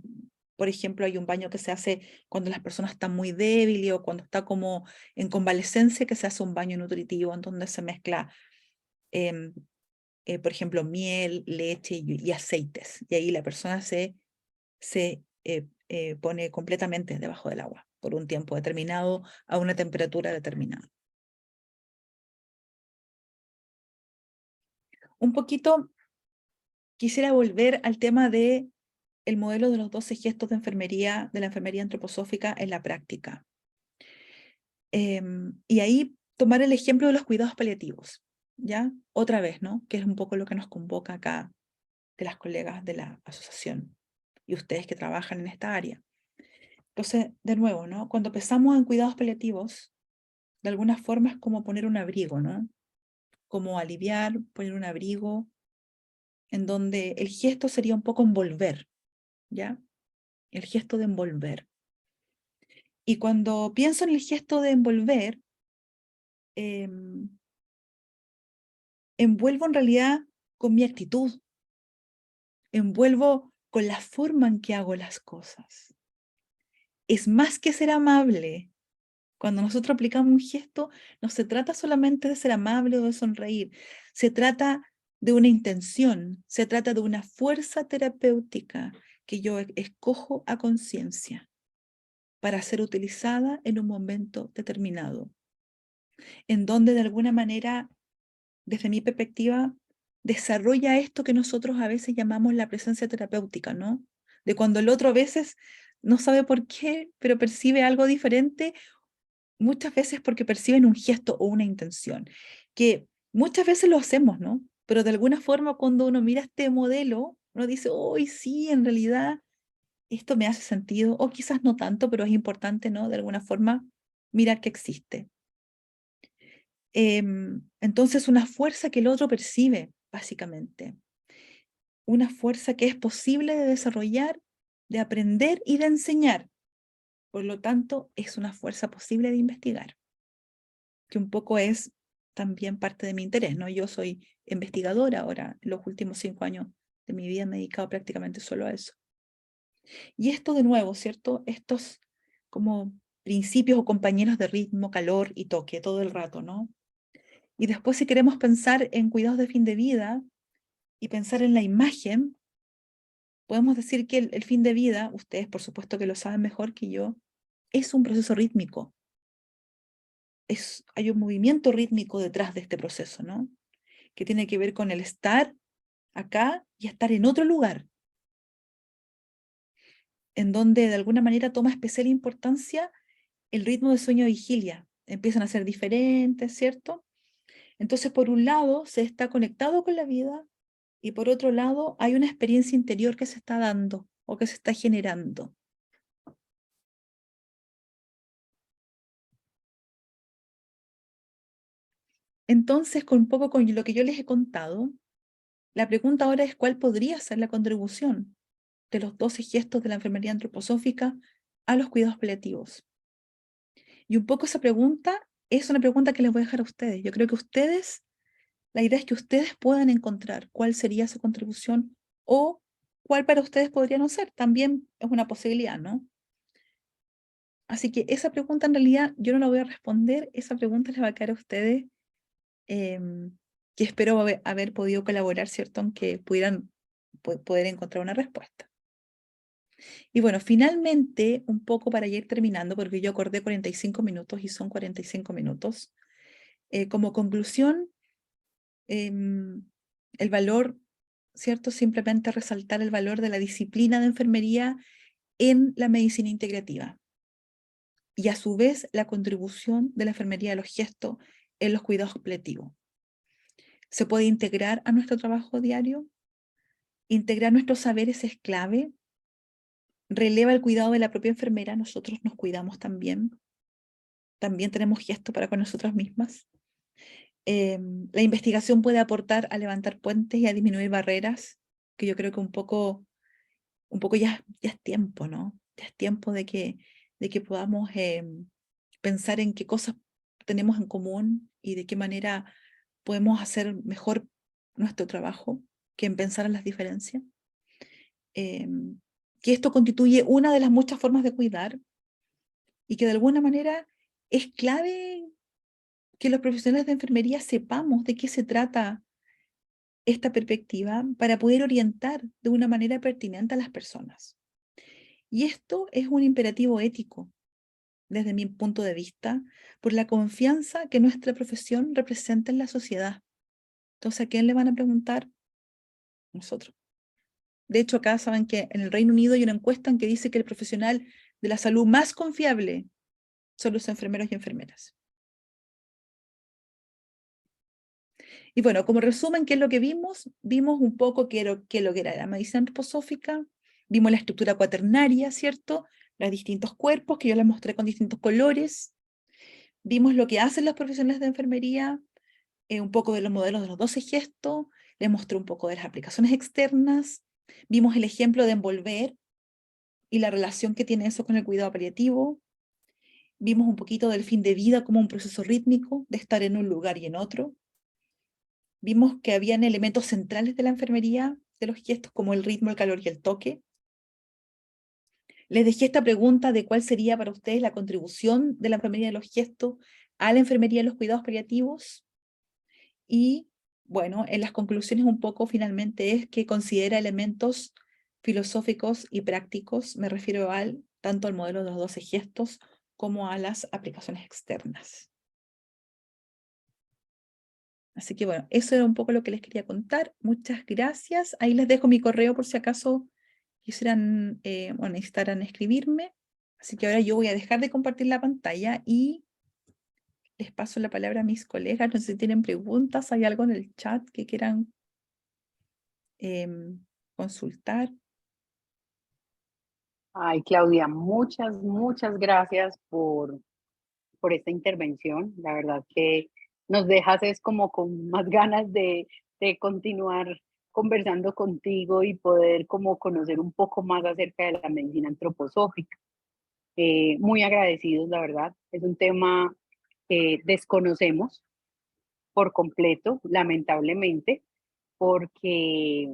Speaker 1: Por ejemplo, hay un baño que se hace cuando las personas están muy débiles o cuando está como en convalescencia, que se hace un baño nutritivo en donde se mezcla, em, por ejemplo, miel, leche y aceites. Y ahí la persona se pone completamente debajo del agua por un tiempo determinado, a una temperatura determinada. Un poquito quisiera volver al tema de el modelo de los 12 gestos de enfermería, de la enfermería antroposófica en la práctica. Y ahí tomar el ejemplo de los cuidados paliativos, ¿ya? Otra vez, ¿no? Que es un poco lo que nos convoca acá de las colegas de la asociación y ustedes que trabajan en esta área. Entonces, de nuevo, ¿no? Cuando pensamos en cuidados paliativos, de alguna forma es como poner un abrigo, ¿no? Como aliviar, poner un abrigo, en donde el gesto sería un poco envolver, ¿ya? El gesto de envolver. Y cuando pienso en el gesto de envolver, envuelvo en realidad con mi actitud, envuelvo con la forma en que hago las cosas. Es más que ser amable. Cuando nosotros aplicamos un gesto, no se trata solamente de ser amable o de sonreír, se trata de una intención, se trata de una fuerza terapéutica que yo escojo a conciencia para ser utilizada en un momento determinado, en donde de alguna manera, desde mi perspectiva, desarrolla esto que nosotros a veces llamamos la presencia terapéutica, ¿no? De cuando el otro a veces no sabe por qué, pero percibe algo diferente, muchas veces porque perciben un gesto o una intención, que muchas veces lo hacemos, ¿no? Pero de alguna forma cuando uno mira este modelo, uno dice, hoy sí, en realidad esto me hace sentido, o quizás no tanto, pero es importante, ¿no? De alguna forma, mirar que existe. Entonces, una fuerza que el otro percibe, básicamente. Una fuerza que es posible de desarrollar, de aprender y de enseñar. Por lo tanto, es una fuerza posible de investigar, que un poco es también parte de mi interés, ¿no? Yo soy investigadora ahora, en los últimos 5 años de mi vida me he dedicado prácticamente solo a eso. Y esto de nuevo, ¿cierto? Estos como principios o compañeros de ritmo, calor y toque todo el rato, ¿no? Y después si queremos pensar en cuidados de fin de vida y pensar en la imagen, podemos decir que el fin de vida, ustedes por supuesto que lo saben mejor que yo, es un proceso rítmico. Hay un movimiento rítmico detrás de este proceso, ¿no? Que tiene que ver con el estar acá y estar en otro lugar, en donde de alguna manera toma especial importancia el ritmo de sueño-vigilia. Empiezan a ser diferentes, ¿cierto? Entonces, por un lado, se está conectado con la vida y por otro lado, hay una experiencia interior que se está dando o que se está generando. Entonces, con un poco con lo que yo les he contado, la pregunta ahora es cuál podría ser la contribución de los 12 gestos de la enfermería antroposófica a los cuidados paliativos. Y un poco esa pregunta es una pregunta que les voy a dejar a ustedes. Yo creo que ustedes, la idea es que ustedes puedan encontrar cuál sería su contribución o cuál para ustedes podría no ser. También es una posibilidad, ¿no? Así que esa pregunta en realidad yo no la voy a responder, esa pregunta les va a caer a ustedes, em, que espero haber podido colaborar, ¿cierto? Aunque pudieran poder encontrar una respuesta. Y bueno, finalmente, un poco para ir terminando, porque yo acordé 45 minutos y son 45 minutos. Como conclusión, em, el valor, ¿cierto? Simplemente resaltar el valor de la disciplina de enfermería en la medicina integrativa y a su vez la contribución de la enfermería de los gestos en los cuidados paliativos. Se puede integrar a nuestro trabajo diario, integrar nuestros saberes es clave, releva el cuidado de la propia enfermera, nosotros nos cuidamos también tenemos gestos para con nosotras mismas. La investigación puede aportar a levantar puentes y a disminuir barreras, que yo creo que un poco ya es tiempo, ¿no? Ya es tiempo de que podamos pensar en qué cosas tenemos en común y de qué manera podemos hacer mejor nuestro trabajo que en pensar en las diferencias. que esto constituye una de las muchas formas de cuidar y que de alguna manera es clave que los profesionales de enfermería sepamos de qué se trata esta perspectiva para poder orientar de una manera pertinente a las personas. Y esto es un imperativo ético, desde mi punto de vista, por la confianza que nuestra profesión representa en la sociedad. Entonces, ¿a quién le van a preguntar? Nosotros. De hecho, acá saben que en el Reino Unido hay una encuesta en que dice que el profesional de la salud más confiable son los enfermeros y enfermeras. Y bueno, como resumen, ¿qué es lo que vimos? Vimos un poco qué es lo que era la medicina antroposófica, vimos la estructura cuaternaria, ¿cierto? Los distintos cuerpos que yo les mostré con distintos colores. Vimos lo que hacen los profesionales de enfermería, un poco de los modelos de los 12 gestos, les mostré un poco de las aplicaciones externas, vimos el ejemplo de envolver y la relación que tiene eso con el cuidado paliativo, vimos un poquito del fin de vida como un proceso rítmico, de estar en un lugar y en otro, vimos que habían elementos centrales de la enfermería, de los gestos como el ritmo, el calor y el toque. Les dejé esta pregunta de cuál sería para ustedes la contribución de la enfermería de los gestos a la enfermería de los cuidados paliativos. Y bueno, en las conclusiones un poco finalmente es que considera elementos filosóficos y prácticos, me refiero tanto al modelo de los 12 gestos como a las aplicaciones externas. Así que bueno, eso era un poco lo que les quería contar. Muchas gracias. Ahí les dejo mi correo por si acaso quisieran o necesitaran escribirme. Así que ahora yo voy a dejar de compartir la pantalla y les paso la palabra a mis colegas. No sé si tienen preguntas, hay algo en el chat que quieran consultar.
Speaker 2: Ay, Claudia, muchas gracias por esta intervención. La verdad que nos dejas es como con más ganas de continuar conversando contigo y poder como conocer un poco más acerca de la medicina antroposófica. Muy agradecidos, la verdad. Es un tema que desconocemos por completo, lamentablemente, porque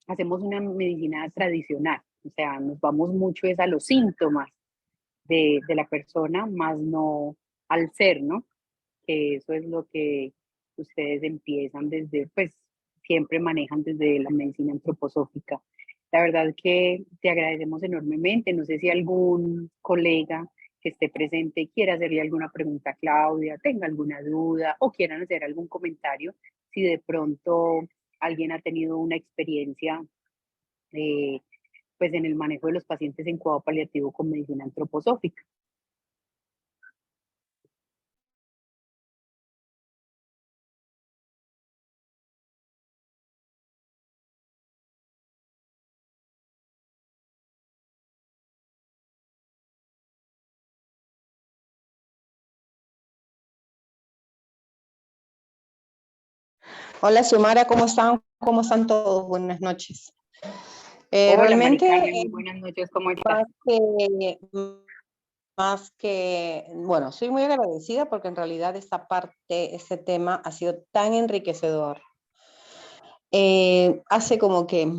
Speaker 2: hacemos una medicina tradicional, o sea, nos vamos mucho es a los síntomas de la persona, más no al ser, ¿no? Que eso es lo que ustedes empiezan desde, pues siempre manejan desde la medicina antroposófica. La verdad que te agradecemos enormemente. No sé si algún colega que esté presente quiera hacerle alguna pregunta a Claudia, tenga alguna duda o quieran hacer algún comentario, si de pronto alguien ha tenido una experiencia eh, pues en el manejo de los pacientes en cuidado paliativo con medicina antroposófica.
Speaker 3: Hola, Xiomara, ¿cómo están? ¿Cómo están todos? Buenas noches.
Speaker 2: Hola, Mari
Speaker 3: Realmente,
Speaker 2: Carmen, muy buenas noches, ¿cómo estás?
Speaker 3: bueno, soy muy agradecida porque en realidad esta parte, este tema ha sido tan enriquecedor. Hace como que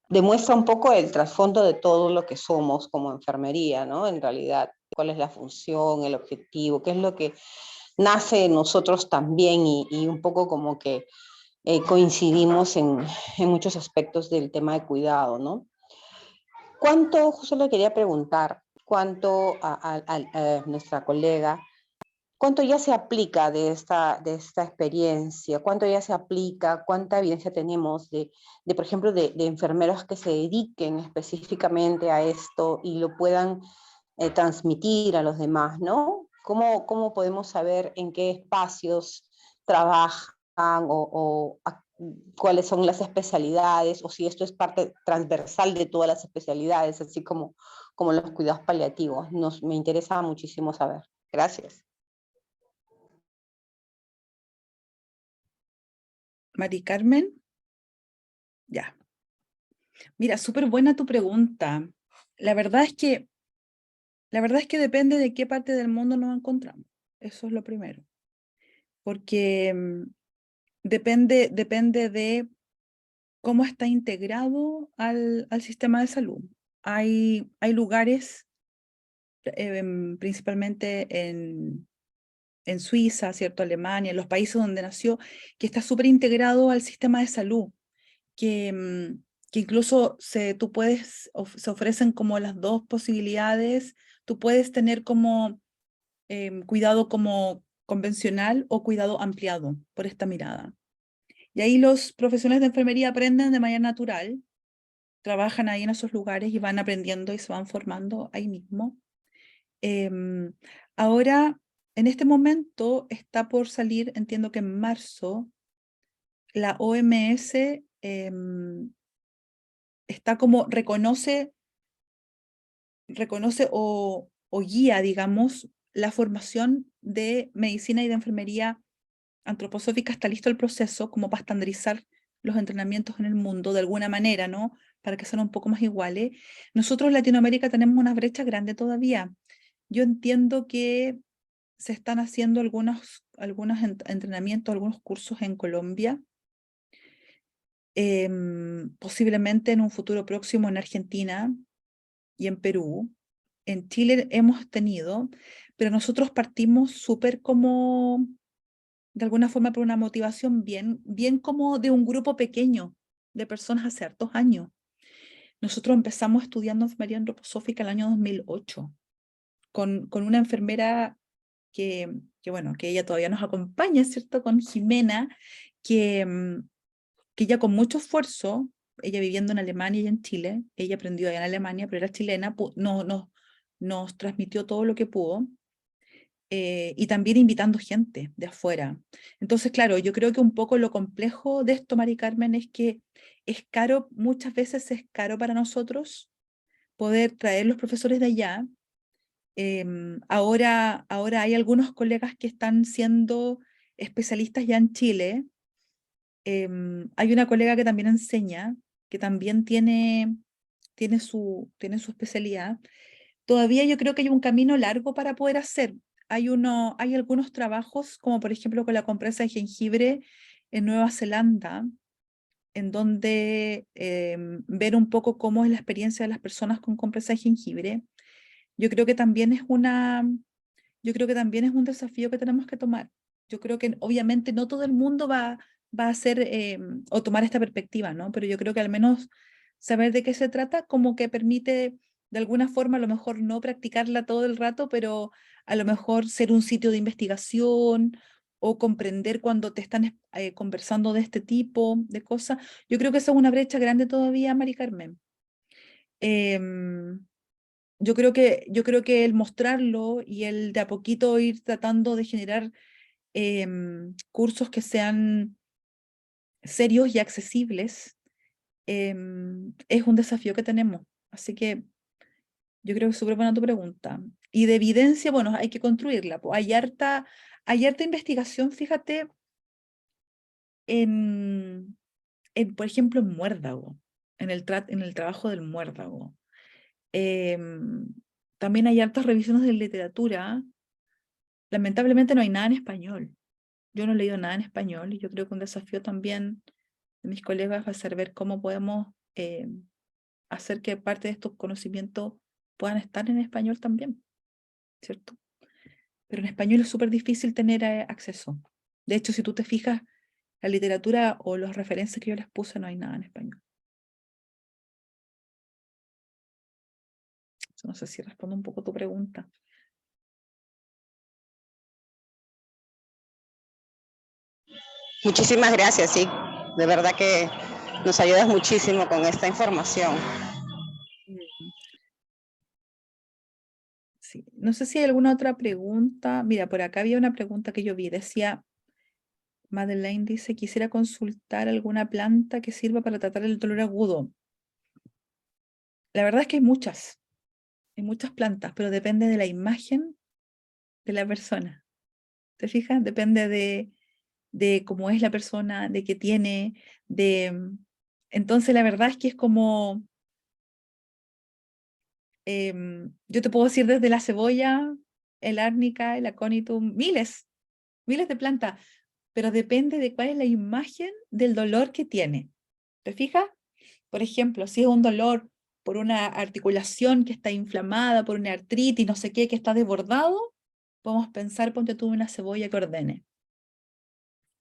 Speaker 3: demuestra un poco el trasfondo de todo lo que somos como enfermería, ¿no? En realidad, cuál es la función, el objetivo, qué es lo que nace en nosotros también y un poco como que coincidimos en muchos aspectos del tema de cuidado, ¿no? ¿Cuánto, justo le quería preguntar, cuánto a nuestra colega, cuánto ya se aplica de esta experiencia, cuánto ya se aplica, cuánta evidencia tenemos por ejemplo, de enfermeros que se dediquen específicamente a esto y lo puedan transmitir a los demás, ¿no? ¿Cómo podemos saber en qué espacios trabajan o cuáles son las especialidades o si esto es parte transversal de todas las especialidades, así como los cuidados paliativos? Me interesa muchísimo saber. Gracias.
Speaker 1: Mari Carmen, ya. Mira, súper buena tu pregunta. La verdad es que depende de qué parte del mundo nos encontramos. Eso es lo primero. Porque depende de cómo está integrado al sistema de salud. Hay lugares, principalmente en Suiza, ¿cierto? Alemania, en los países donde nació, que está súper integrado al sistema de salud, que incluso se ofrecen como las dos posibilidades. Tú puedes tener como cuidado como convencional o cuidado ampliado por esta mirada. Y ahí los profesionales de enfermería aprenden de manera natural, trabajan ahí en esos lugares y van aprendiendo y se van formando ahí mismo. Ahora, en este momento, está por salir, entiendo que en marzo, la OMS está como reconoce o guía, digamos, la formación de medicina y de enfermería antroposófica. Está listo el proceso como para estandarizar los entrenamientos en el mundo de alguna manera, ¿no? Para que sean un poco más iguales. Nosotros en Latinoamérica tenemos una brecha grande todavía. Yo entiendo que se están haciendo algunos entrenamientos, algunos cursos en Colombia, posiblemente en un futuro próximo en Argentina y en Perú. En Chile hemos tenido, pero nosotros partimos súper como, de alguna forma, por una motivación bien como de un grupo pequeño de personas hace hartos años. Nosotros empezamos estudiando enfermería antroposófica el año 2008 con una enfermera bueno, que ella todavía nos acompaña, ¿cierto? Con Jimena, que ella con mucho esfuerzo, ella viviendo en Alemania y en Chile, ella aprendió allá en Alemania, pero era chilena, nos transmitió todo lo que pudo, y también invitando gente de afuera. Entonces, claro, yo creo que un poco lo complejo de esto, Mari Carmen, es que es caro, muchas veces es caro para nosotros poder traer los profesores de allá. Ahora hay algunos colegas que están siendo especialistas ya en Chile. Hay una colega que también enseña, que también tiene su especialidad. Todavía yo creo que hay un camino largo para poder hacer. Hay algunos trabajos, como por ejemplo con la compresa de jengibre en Nueva Zelanda, en donde ver un poco cómo es la experiencia de las personas con compresa de jengibre. Yo creo que también es un desafío que tenemos que tomar. Yo creo que obviamente no todo el mundo va a hacer o tomar esta perspectiva, ¿no? Pero yo creo que al menos saber de qué se trata como que permite de alguna forma a lo mejor no practicarla todo el rato, pero a lo mejor ser un sitio de investigación o comprender cuando te están conversando de este tipo de cosas. Yo creo que esa es una brecha grande todavía, Mari Carmen. Em, yo creo que el mostrarlo y el de a poquito ir tratando de generar cursos que sean serios y accesibles es un desafío que tenemos. Así que yo creo que es súper buena tu pregunta. Y de evidencia, bueno, hay que construirla. Pues hay harta investigación, fíjate, por ejemplo, en muérdago, en el trabajo del muérdago. Em, También hay hartas revisiones de literatura. Lamentablemente no hay nada en español. Yo no he leído nada en español y yo creo que un desafío también de mis colegas va a ser ver cómo podemos hacer que parte de estos conocimientos puedan estar en español también, ¿cierto? Pero en español es súper difícil tener acceso. De hecho, si tú te fijas, la literatura o las referencias que yo les puse, no hay nada en español. No sé si respondo un poco tu pregunta.
Speaker 3: Muchísimas gracias, sí. De verdad que nos ayudas muchísimo con esta información.
Speaker 1: Sí. No sé si hay alguna otra pregunta. Mira, por acá había una pregunta que yo vi. Decía, Madeleine dice, quisiera consultar alguna planta que sirva para tratar el dolor agudo. La verdad es que hay muchas plantas, pero depende de la imagen de la persona. ¿Te fijas? Depende de cómo es la persona, de qué tiene, Entonces la verdad es que es como, yo te puedo decir desde la cebolla, el árnica, el aconitum, miles de plantas, pero depende de cuál es la imagen del dolor que tiene. ¿Te fijas? Por ejemplo, si es un dolor por una articulación que está inflamada, por una artritis, no sé qué, que está desbordado, podemos pensar, ponte tú una cebolla que ordene.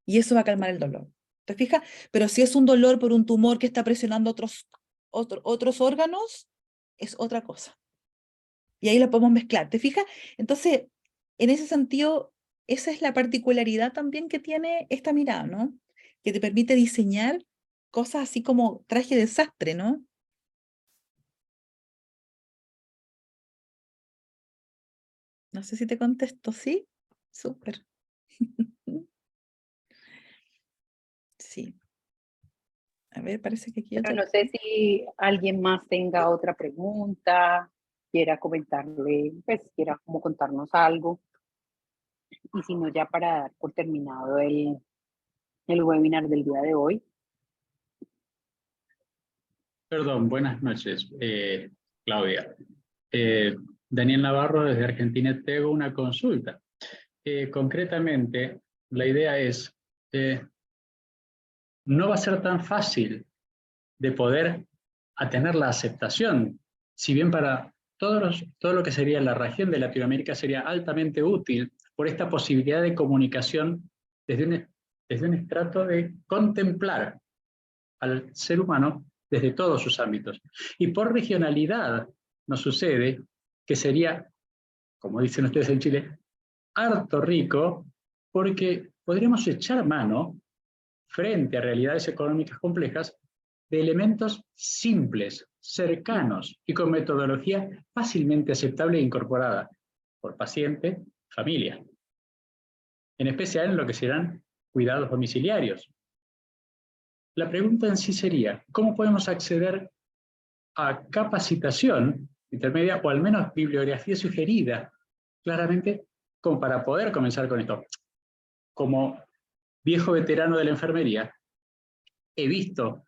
Speaker 1: Y eso va a calmar el dolor. ¿Te fijas? Pero si es un dolor por un tumor que está presionando otros órganos, es otra cosa. Y ahí lo podemos mezclar. ¿Te fijas? Entonces, en ese sentido, esa es la particularidad también que tiene esta mirada, ¿no? Que te permite diseñar cosas así como traje de sastre, ¿no? No sé si te contesto, ¿sí? Súper. Sí. A ver, parece que aquí
Speaker 2: Pero
Speaker 1: otro.
Speaker 2: no sé si alguien más tenga otra pregunta, quiera comentarle, pues quiera como contarnos algo. Y si no, ya para dar por terminado el webinar del día de hoy.
Speaker 4: Perdón, buenas noches, Claudia. Daniel Navarro desde Argentina, te hago una consulta. Concretamente, la idea es, no va a ser tan fácil de poder tener la aceptación, si bien para todo lo que sería la región de Latinoamérica sería altamente útil por esta posibilidad de comunicación desde un estrato de contemplar al ser humano desde todos sus ámbitos. Y por regionalidad nos sucede que sería, como dicen ustedes en Chile, harto rico, porque podríamos echar mano, frente a realidades económicas complejas, de elementos simples, cercanos y con metodología fácilmente aceptable e incorporada por paciente, familia. En especial en lo que serán cuidados domiciliarios. La pregunta en sí sería, ¿cómo podemos acceder a capacitación intermedia o al menos bibliografía sugerida, claramente, como para poder comenzar con esto? Como viejo veterano de la enfermería, he visto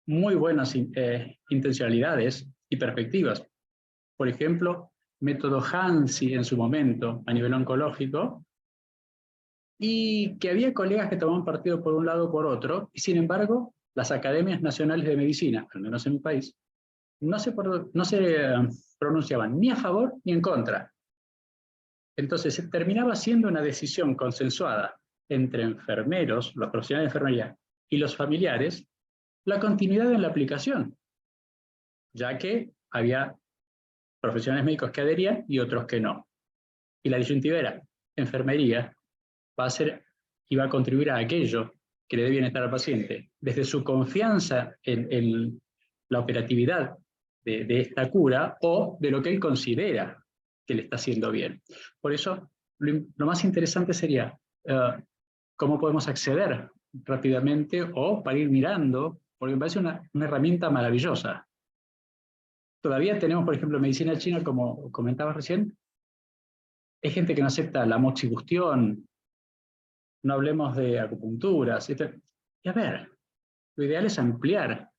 Speaker 4: muy buenas intencionalidades y perspectivas. Por ejemplo, método Hansi en su momento a nivel oncológico, y que había colegas que tomaban partido por un lado o por otro, y sin embargo, las academias nacionales de medicina, al menos en mi país, no se pronunciaban ni a favor ni en contra. Entonces, se terminaba siendo una decisión consensuada entre enfermeros, los profesionales de enfermería y los familiares, la continuidad en la aplicación, ya que había profesionales médicos que adherían y otros que no. Y la disyuntiva era, enfermería va a ser y va a contribuir a aquello que le dé bienestar al paciente, desde su confianza en la operatividad de esta cura o de lo que él considera que le está haciendo bien. Por eso, lo más interesante sería cómo podemos acceder rápidamente o para ir mirando, porque me parece una herramienta maravillosa. Todavía tenemos, por ejemplo, medicina china, como comentabas recién, hay gente que no acepta la moxibustión, no hablemos de acupunturas. Y a ver, lo ideal es ampliar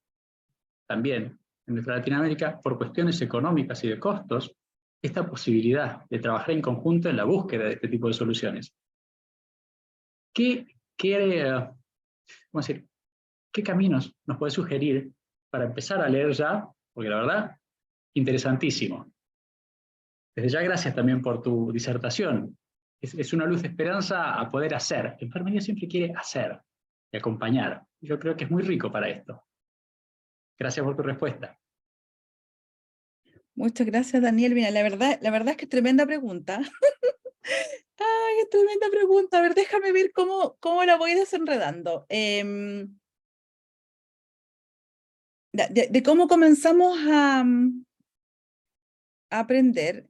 Speaker 4: también en nuestra Latinoamérica, por cuestiones económicas y de costos, esta posibilidad de trabajar en conjunto en la búsqueda de este tipo de soluciones. ¿Cómo decir, qué caminos nos puede sugerir para empezar a leer ya? Porque la verdad, interesantísimo. Desde ya, gracias también por tu disertación. Es una luz de esperanza a poder hacer. La enfermería siempre quiere hacer y acompañar. Yo creo que es muy rico para esto. Gracias por tu respuesta.
Speaker 1: Muchas gracias, Daniel. Mira, la verdad es que es tremenda pregunta. Ay, es tremenda pregunta. A ver, déjame ver cómo la voy desenredando. De cómo comenzamos a aprender.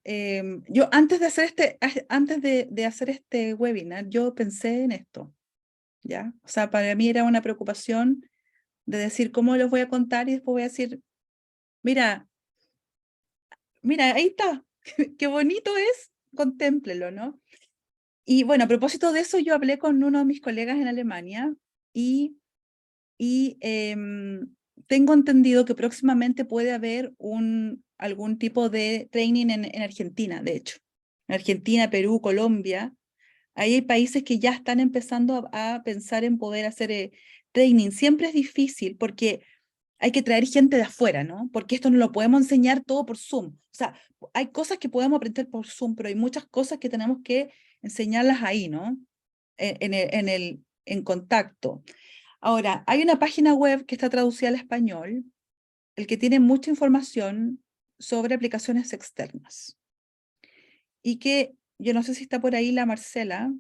Speaker 1: Yo antes de hacer este webinar, yo pensé en esto, ¿ya? O sea, para mí era una preocupación de decir cómo los voy a contar y después voy a decir, mira, ahí está, qué bonito es, contémplelo, ¿no? Y bueno, a propósito de eso, yo hablé con uno de mis colegas en Alemania y tengo entendido que próximamente puede haber algún tipo de training en Argentina, de hecho. En Argentina, Perú, Colombia, Ahí hay países que ya están empezando a pensar en poder hacer training. Siempre es difícil porque hay que traer gente de afuera, ¿no? Porque esto no lo podemos enseñar todo por Zoom. O sea, hay cosas que podemos aprender por Zoom, pero hay muchas cosas que tenemos que enseñarlas ahí, ¿no? En contacto. Ahora, hay una página web que está traducida al español, el que tiene mucha información sobre aplicaciones externas. Y que, yo no sé si está por ahí la Marcela.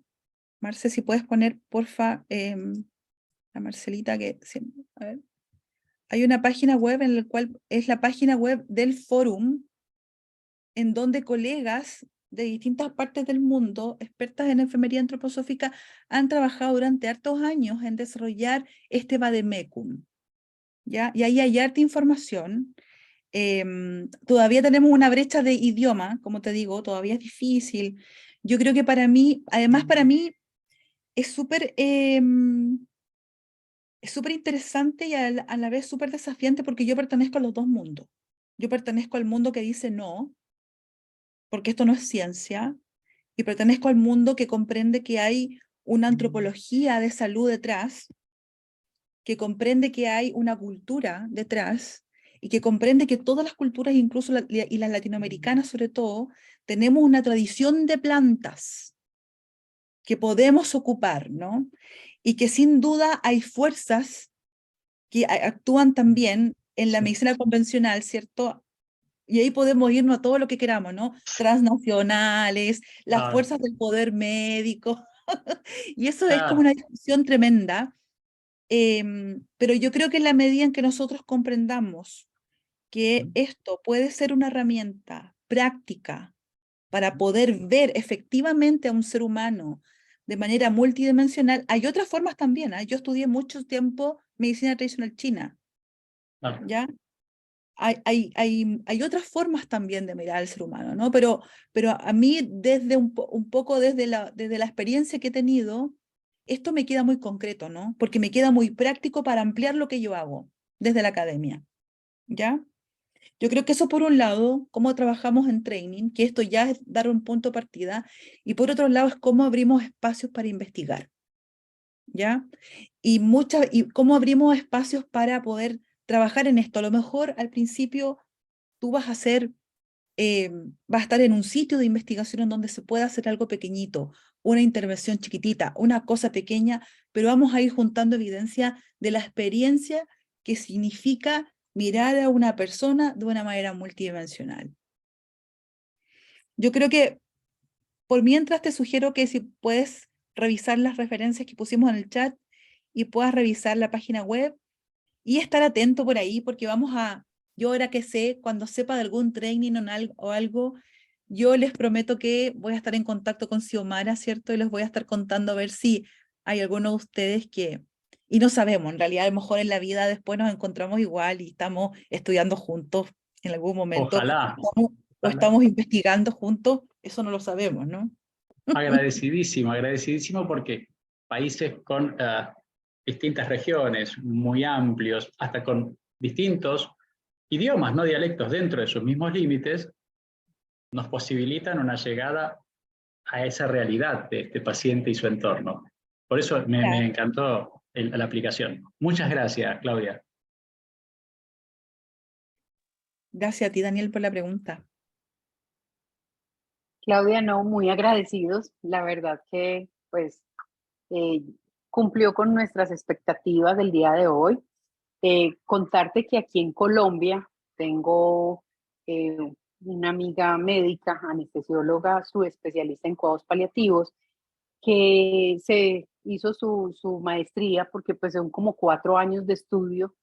Speaker 1: Marce, si puedes poner, porfa, la Marcelita que... a ver. Hay una página web en la cual es la página web del fórum, en donde colegas de distintas partes del mundo, expertas en enfermería antroposófica, han trabajado durante hartos años en desarrollar este vademecum, ¿ya? Y ahí hay harta información. Todavía tenemos una brecha de idioma, como te digo, todavía es difícil. Yo creo que para mí, además para mí, es súper interesante y a la vez súper desafiante porque yo pertenezco a los dos mundos. Yo pertenezco al mundo que dice no, porque esto no es ciencia, y pertenezco al mundo que comprende que hay una antropología de salud detrás, que comprende que hay una cultura detrás, y que comprende que todas las culturas, incluso y las latinoamericanas sobre todo, tenemos una tradición de plantas que podemos ocupar, ¿no? Y que sin duda hay fuerzas que actúan también en la
Speaker 4: Sí.
Speaker 1: medicina convencional, ¿cierto? Y ahí podemos irnos a todo lo que queramos, ¿no? Transnacionales, las
Speaker 4: Claro,
Speaker 1: fuerzas del poder médico, y eso es como
Speaker 4: claro.
Speaker 1: una discusión tremenda, pero yo creo que en la medida en que nosotros comprendamos que esto puede ser una herramienta práctica para poder ver efectivamente a un ser humano de manera multidimensional, hay otras formas también, ¿ah? Yo estudié mucho tiempo medicina tradicional china,
Speaker 4: Claro.
Speaker 1: ¿ya? Hay otras formas también de mirar al ser humano, ¿no? Pero a mí, desde un poco desde la experiencia que he tenido, esto me queda muy concreto, ¿no? Porque me queda muy práctico para ampliar lo que yo hago desde la academia, ¿ya? Yo creo que eso por un lado, cómo trabajamos en training, que esto ya es dar un punto de partida, y por otro lado es cómo abrimos espacios para investigar, ¿ya? Y cómo abrimos espacios para poder trabajar en esto. A lo mejor al principio tú vas a estar en un sitio de investigación en donde se pueda hacer algo pequeñito, una intervención chiquitita, una cosa pequeña, pero vamos a ir juntando evidencia de la experiencia que significa mirar a una persona de una manera multidimensional. Yo creo que por mientras te sugiero que si puedes revisar las referencias que pusimos en el chat y puedas revisar la página web y estar atento por ahí, porque yo ahora que sé, cuando sepa de algún training o algo, yo les prometo que voy a estar en contacto con Xiomara, ¿cierto? Y les voy a estar contando a ver si hay alguno de ustedes y no sabemos, en realidad a lo mejor en la vida después nos encontramos igual y estamos estudiando juntos en algún momento,
Speaker 4: Ojalá,
Speaker 1: o
Speaker 4: ojalá.
Speaker 1: estamos investigando juntos, eso no lo sabemos, ¿no?
Speaker 4: Agradecidísimo, agradecidísimo porque países con distintas regiones, muy amplios, hasta con distintos idiomas, no dialectos dentro de sus mismos límites, nos posibilitan una llegada a esa realidad de este paciente y su entorno. Por eso me encantó la aplicación. Muchas gracias, Claudia.
Speaker 1: Gracias a ti, Daniel, por la pregunta.
Speaker 2: Claudia, no, muy agradecidos. La verdad que pues eh, cumplió con nuestras expectativas del día de hoy. Contarte que aquí en Colombia tengo eh, una amiga médica, anestesióloga, su especialista en cuidados paliativos, que se hizo su maestría porque pues son como 4 años de estudio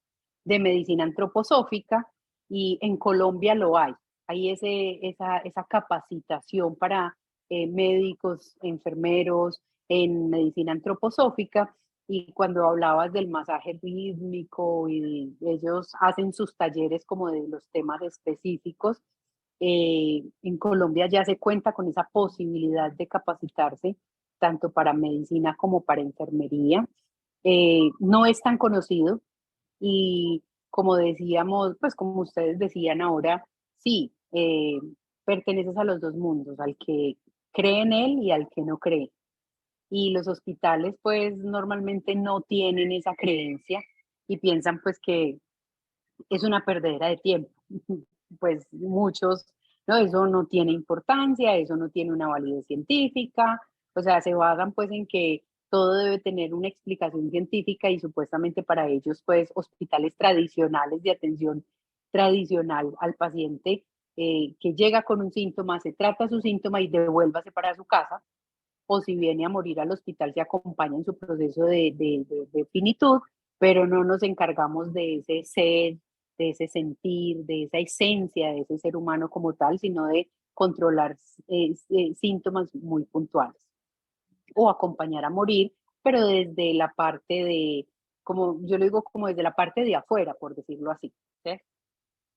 Speaker 2: de medicina antroposófica y en Colombia lo hay. Hay esa capacitación para médicos, enfermeros en medicina antroposófica. Y cuando hablabas del masaje rítmico y ellos hacen sus talleres como de los temas específicos, en Colombia ya se cuenta con esa posibilidad de capacitarse tanto para medicina como para enfermería. No es tan conocido y como decíamos, pues como ustedes decían ahora, sí, perteneces a los dos mundos, al que cree en él y al que no cree. y los hospitales pues normalmente no tienen esa creencia y piensan pues que es una perdedera de tiempo. Pues muchos, no, eso no tiene importancia, eso no tiene una validez científica, o sea, se basan pues en que todo debe tener una explicación científica y supuestamente para ellos pues hospitales tradicionales de atención tradicional al paciente que llega con un síntoma, se trata su síntoma y devuélvase para su casa, o si viene a morir al hospital se acompaña en su proceso de finitud, pero no nos encargamos de ese ser, de ese sentir, de esa esencia de ese ser humano como tal, sino de controlar síntomas muy puntuales o acompañar a morir, pero desde la parte de, como yo lo digo, como desde la parte de afuera, por decirlo así. ¿Sí?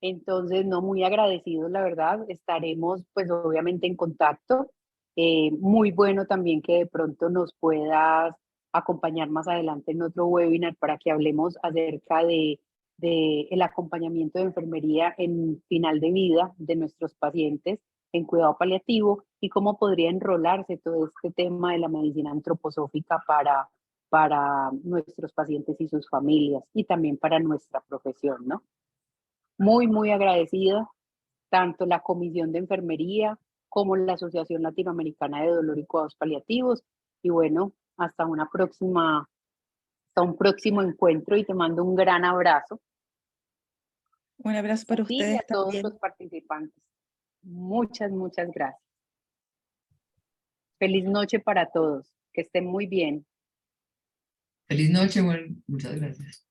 Speaker 2: Entonces, no, muy agradecidos, la verdad, estaremos pues obviamente en contacto. Muy bueno también que de pronto nos puedas acompañar más adelante en otro webinar para que hablemos acerca de el acompañamiento de enfermería en final de vida de nuestros pacientes en cuidado paliativo y cómo podría enrolarse todo este tema de la medicina antroposófica para nuestros pacientes y sus familias y también para nuestra profesión, ¿no? Muy, muy agradecida, tanto la Comisión de Enfermería como la Asociación Latinoamericana de Dolor y Cuidados Paliativos. Y bueno, hasta una próxima, hasta un próximo encuentro y te mando un gran abrazo
Speaker 1: Un abrazo
Speaker 2: a
Speaker 1: para
Speaker 2: ti y a
Speaker 1: ustedes
Speaker 2: todos
Speaker 1: también.
Speaker 2: los participantes. Muchas, muchas gracias. Feliz noche para todos. Que estén muy bien.
Speaker 5: Feliz noche, bueno, muchas gracias.